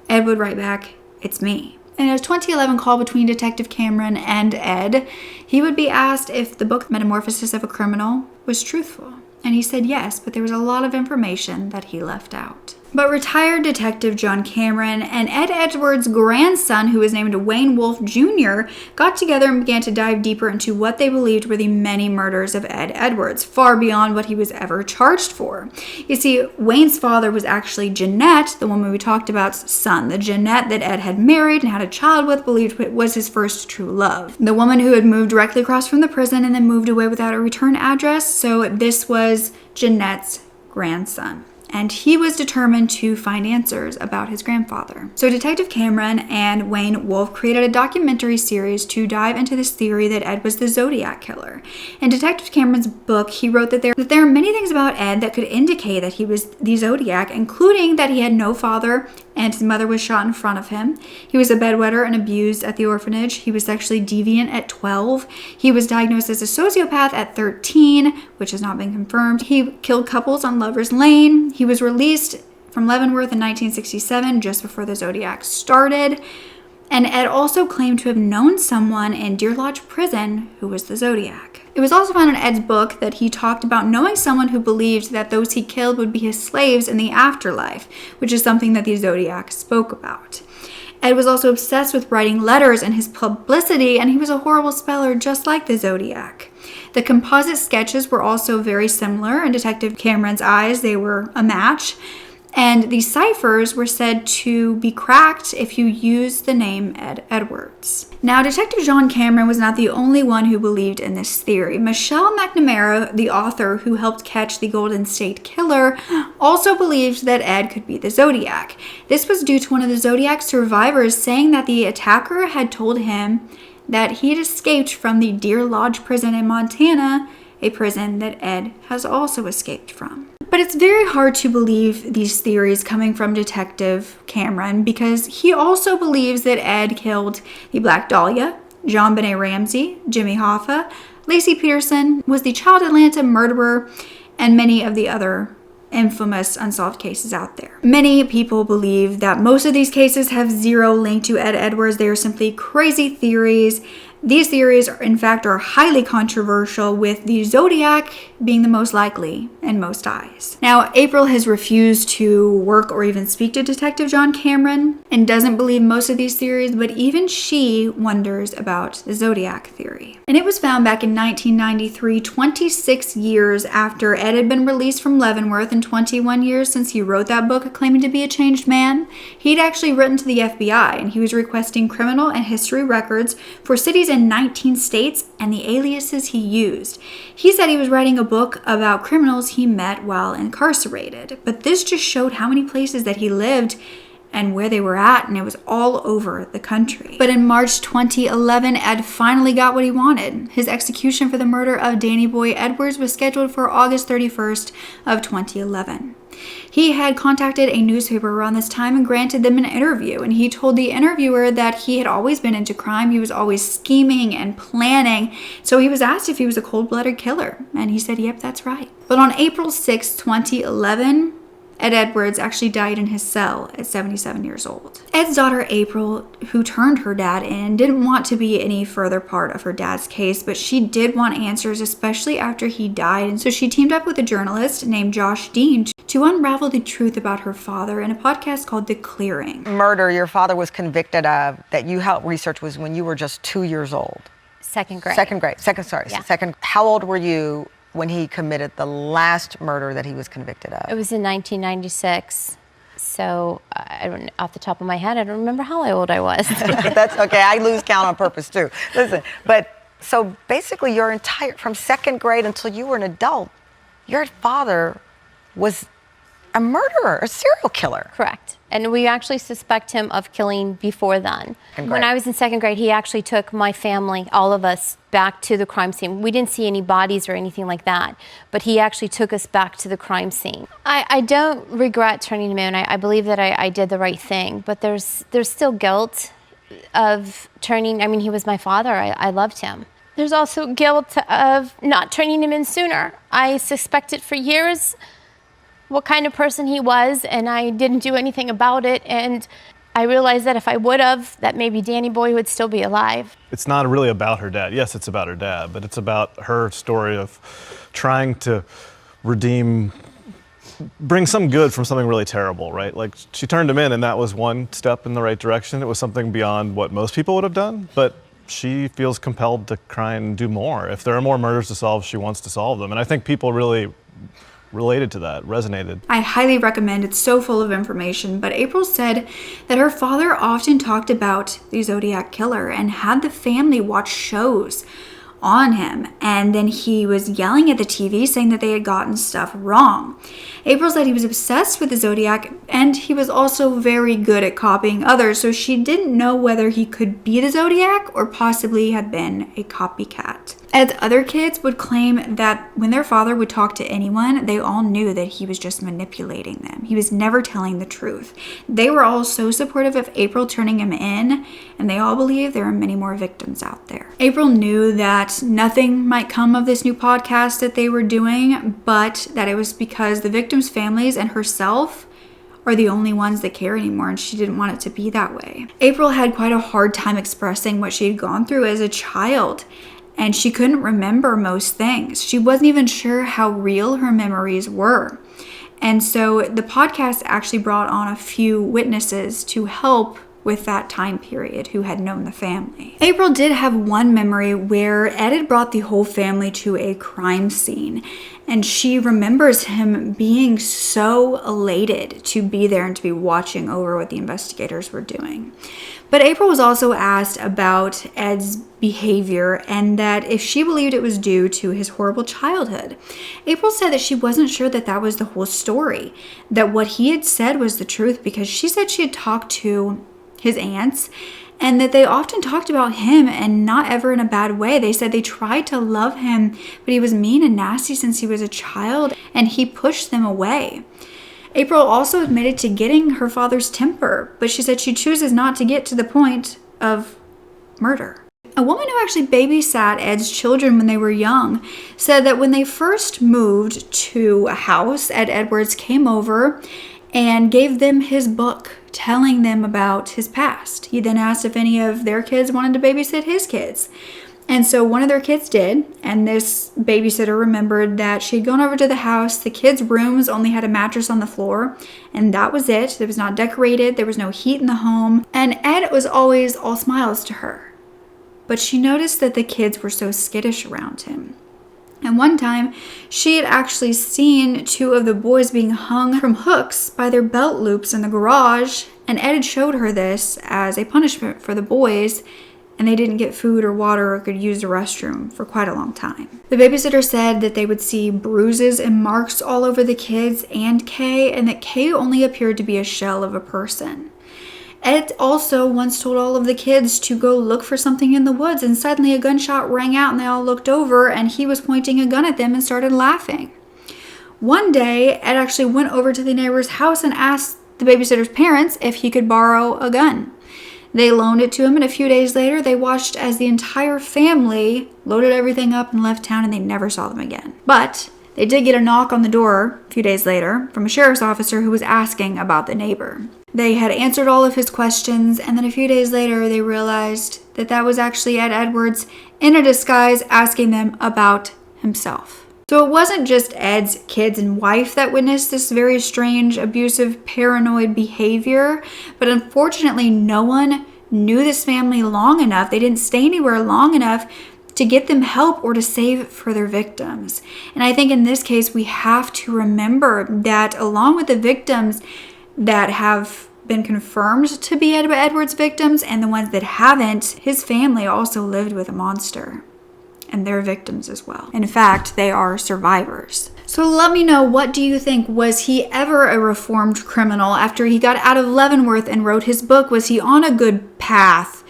Ed would write back, "It's me." In a 2011 call between Detective Cameron and Ed, he would be asked if the book Metamorphosis of a Criminal was truthful. And he said yes, but there was a lot of information that he left out. But retired Detective John Cameron and Ed Edwards' grandson, who was named Wayne Wolf Jr., got together and began to dive deeper into what they believed were the many murders of Ed Edwards, far beyond what he was ever charged for. You see, Wayne's father was actually Jeanette, the woman we talked about's son. The Jeanette that Ed had married and had a child with believed it was his first true love. The woman who had moved directly across from the prison and then moved away without a return address, so this was Jeanette's grandson. And he was determined to find answers about his grandfather. So Detective Cameron and Wayne Wolf created a documentary series to dive into this theory that Ed was the Zodiac Killer. In Detective Cameron's book, he wrote that there are many things about Ed that could indicate that he was the Zodiac, including that he had no father and his mother was shot in front of him. He was a bedwetter and abused at the orphanage. He was sexually deviant at 12. He was diagnosed as a sociopath at 13, which has not been confirmed. He killed couples on Lover's Lane. He was released from Leavenworth in 1967, just before the Zodiac started. And Ed also claimed to have known someone in Deer Lodge Prison who was the Zodiac. It was also found in Ed's book that he talked about knowing someone who believed that those he killed would be his slaves in the afterlife, which is something that the Zodiac spoke about. Ed was also obsessed with writing letters and his publicity, and he was a horrible speller just like the Zodiac. The composite sketches were also very similar in Detective Cameron's eyes. They were a match. And the ciphers were said to be cracked if you used the name Ed Edwards. Now, Detective John Cameron was not the only one who believed in this theory. Michelle McNamara, the author who helped catch the Golden State Killer, also believed that Ed could be the Zodiac. This was due to one of the Zodiac survivors saying that the attacker had told him that he had escaped from the Deer Lodge prison in Montana, a prison that Ed has also escaped from. But it's very hard to believe these theories coming from Detective Cameron because he also believes that Ed killed the Black Dahlia, John Benet Ramsey, Jimmy Hoffa, Lacey Peterson, was the child Atlanta murderer, and many of the other infamous unsolved cases out there. Many people believe that most of these cases have zero link to Ed Edwards. They are simply crazy theories. These theories, in fact, are highly controversial, with the Zodiac being the most likely in most eyes. Now, April has refused to work or even speak to Detective John Cameron and doesn't believe most of these theories, but even she wonders about the Zodiac theory. And it was found back in 1993, 26 years after Ed had been released from Leavenworth and 21 years since he wrote that book claiming to be a changed man. He'd actually written to the FBI and he was requesting criminal and history records for cities in 19 states and the aliases he used. He said he was writing a book about criminals he met while incarcerated, but this just showed how many places that he lived and where they were at, and it was all over the country. But in March 2011, Ed finally got what he wanted. His execution for the murder of Danny Boy Edwards was scheduled for August 31st of 2011. He had contacted a newspaper around this time and granted them an interview, and he told the interviewer that he had always been into crime. He was always scheming and planning. So he was asked if he was a cold-blooded killer, and he said, yep, that's right. But on April 6, 2011, Ed Edwards actually died in his cell at 77 years old. Ed's daughter, April, who turned her dad in, didn't want to be any further part of her dad's case, but she did want answers, especially after he died. And so she teamed up with a journalist named Josh Dean to unravel the truth about her father in a podcast called The Clearing. Murder your father was convicted of that you helped research was when you were just 2 years old. Second grade. Second. How old were you when he committed the last murder that he was convicted of? It was in 1996. So I don't, off the top of my head, I don't remember how old I was. That's okay. I lose count on purpose too. Listen, but so basically your entire, from second grade until you were an adult, your father was a murderer, a serial killer. Correct. And we actually suspect him of killing before then. When I was in second grade, he actually took my family, all of us, back to the crime scene. We didn't see any bodies or anything like that, but he actually took us back to the crime scene. I don't regret turning him in. I believe that I did the right thing, but there's still guilt of turning, I mean, he was my father. I loved him. There's also guilt of not turning him in sooner. I suspected for years what kind of person he was, and I didn't do anything about it. And I realized that if I would have, that maybe Danny Boy would still be alive. It's not really about her dad. Yes, it's about her dad, but it's about her story of trying to bring some good from something really terrible, right? Like, she turned him in, and that was one step in the right direction. It was something beyond what most people would have done, but she feels compelled to try and do more. If there are more murders to solve, she wants to solve them. And I think people really related to that, resonated. I highly recommend. It's so full of information. But April said that her father often talked about the Zodiac Killer and had the family watch shows on him, and then he was yelling at the TV saying that they had gotten stuff wrong. April said he was obsessed with the Zodiac, and he was also very good at copying others, so she didn't know whether he could be the Zodiac or possibly had been a copycat. Ed's other kids would claim that when their father would talk to anyone, they all knew that he was just manipulating them. He was never telling the truth. They were all so supportive of April turning him in, and they all believe there are many more victims out there. April knew that nothing might come of this new podcast that they were doing, but that it was because the victims' families and herself are the only ones that care anymore, and she didn't want it to be that way. April had quite a hard time expressing what she had gone through as a child, and she couldn't remember most things. She wasn't even sure how real her memories were. And so the podcast actually brought on a few witnesses to help with that time period who had known the family. April did have one memory where Ed had brought the whole family to a crime scene, and she remembers him being so elated to be there and to be watching over what the investigators were doing. But April was also asked about Ed's behavior and that if she believed it was due to his horrible childhood. April said that she wasn't sure that that was the whole story, that what he had said was the truth, because she said she had talked to his aunts and that they often talked about him and not ever in a bad way. They said they tried to love him, but he was mean and nasty since he was a child, and he pushed them away. April also admitted to getting her father's temper, but she said she chooses not to get to the point of murder. A woman who actually babysat Ed's children when they were young said that when they first moved to a house, Ed Edwards came over and gave them his book, telling them about his past. He then asked if any of their kids wanted to babysit his kids. And so one of their kids did, and this babysitter remembered that she had gone over to the house. The kids' rooms only had a mattress on the floor, and that was it. It was not decorated. There was no heat in the home. And Ed was always all smiles to her. But she noticed that the kids were so skittish around him. And one time, she had actually seen two of the boys being hung from hooks by their belt loops in the garage, and Ed had showed her this as a punishment for the boys, and they didn't get food or water or could use the restroom for quite a long time. The babysitter said that they would see bruises and marks all over the kids and Kay, and that Kay only appeared to be a shell of a person. Ed also once told all of the kids to go look for something in the woods, and suddenly a gunshot rang out and they all looked over and he was pointing a gun at them and started laughing. One day, Ed actually went over to the neighbor's house and asked the babysitter's parents if he could borrow a gun. They loaned it to him, and a few days later, they watched as the entire family loaded everything up and left town, and they never saw them again. But they did get a knock on the door a few days later from a sheriff's officer who was asking about the neighbor. They had answered all of his questions, and then a few days later, they realized that that was actually Ed Edwards in a disguise asking them about himself. So it wasn't just Ed's kids and wife that witnessed this very strange, abusive, paranoid behavior, but unfortunately no one knew this family long enough. They didn't stay anywhere long enough to get them help or to save for their victims. And I think in this case, we have to remember that along with the victims that have been confirmed to be Ed Edwards victims and the ones that haven't, his family also lived with a monster. And they're victims as well. In fact, they are survivors. So let me know, what do you think? Was he ever a reformed criminal after he got out of Leavenworth and wrote his book? Was he on a good path?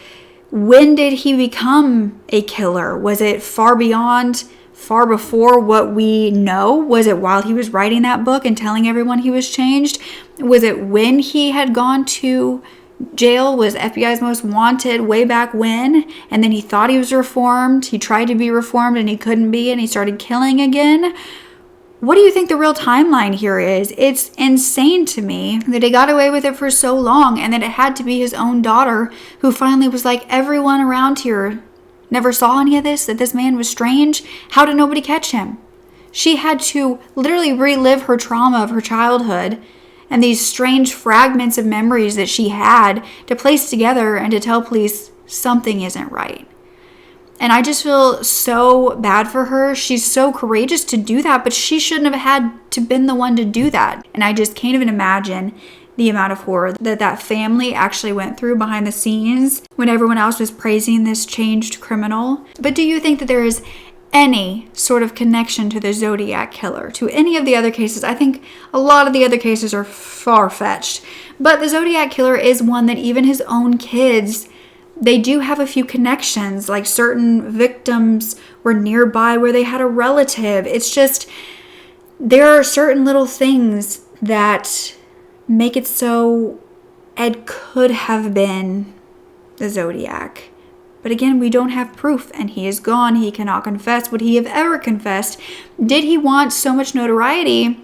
When did he become a killer? Was it far before what we know? Was it while he was writing that book and telling everyone he was changed? Was it when he had gone to jail, was FBI's most wanted way back when, and then he thought he was reformed, he tried to be reformed and he couldn't be, and he started killing again? What do you think the real timeline here is? It's insane to me that he got away with it for so long, and that it had to be his own daughter who finally was like, everyone around here never saw any of this, that this man was strange. How did nobody catch him? She had to literally relive her trauma of her childhood and these strange fragments of memories that she had to place together and to tell police something isn't right. And I just feel so bad for her. She's so courageous to do that, but she shouldn't have had to been the one to do that. And I just can't even imagine the amount of horror that family actually went through behind the scenes when everyone else was praising this changed criminal. But do you think that there is any sort of connection to the Zodiac Killer, to any of the other cases? I think a lot of the other cases are far-fetched, but the Zodiac Killer is one that even his own kids, they do have a few connections, like certain victims were nearby where they had a relative. It's just, there are certain little things that make it so Ed could have been the Zodiac. But again, we don't have proof, and he is gone. He cannot confess. Would he have ever confessed? Did he want so much notoriety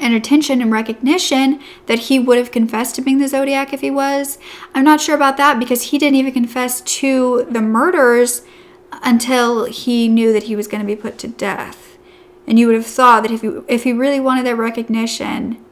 and attention and recognition that he would have confessed to being the Zodiac if he was? I'm not sure about that, because he didn't even confess to the murders until he knew that he was going to be put to death. And you would have thought that if he really wanted that recognition,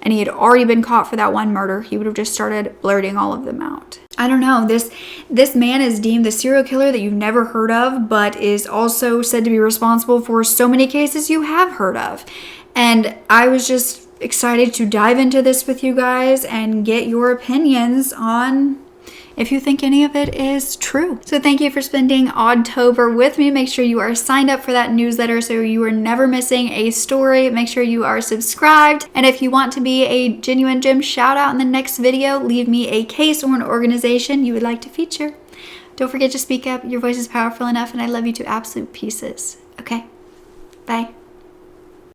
and he had already been caught for that one murder, he would have just started blurting all of them out. I don't know. This man is deemed the serial killer that you've never heard of, but is also said to be responsible for so many cases you have heard of. And I was just excited to dive into this with you guys and get your opinions on if you think any of it is true. So thank you for spending Oddtober with me. Make sure you are signed up for that newsletter so you are never missing a story. Make sure you are subscribed. And if you want to be a Genuine Gem shout out in the next video, leave me a case or an organization you would like to feature. Don't forget to speak up. Your voice is powerful enough, and I love you to absolute pieces. Okay? Bye.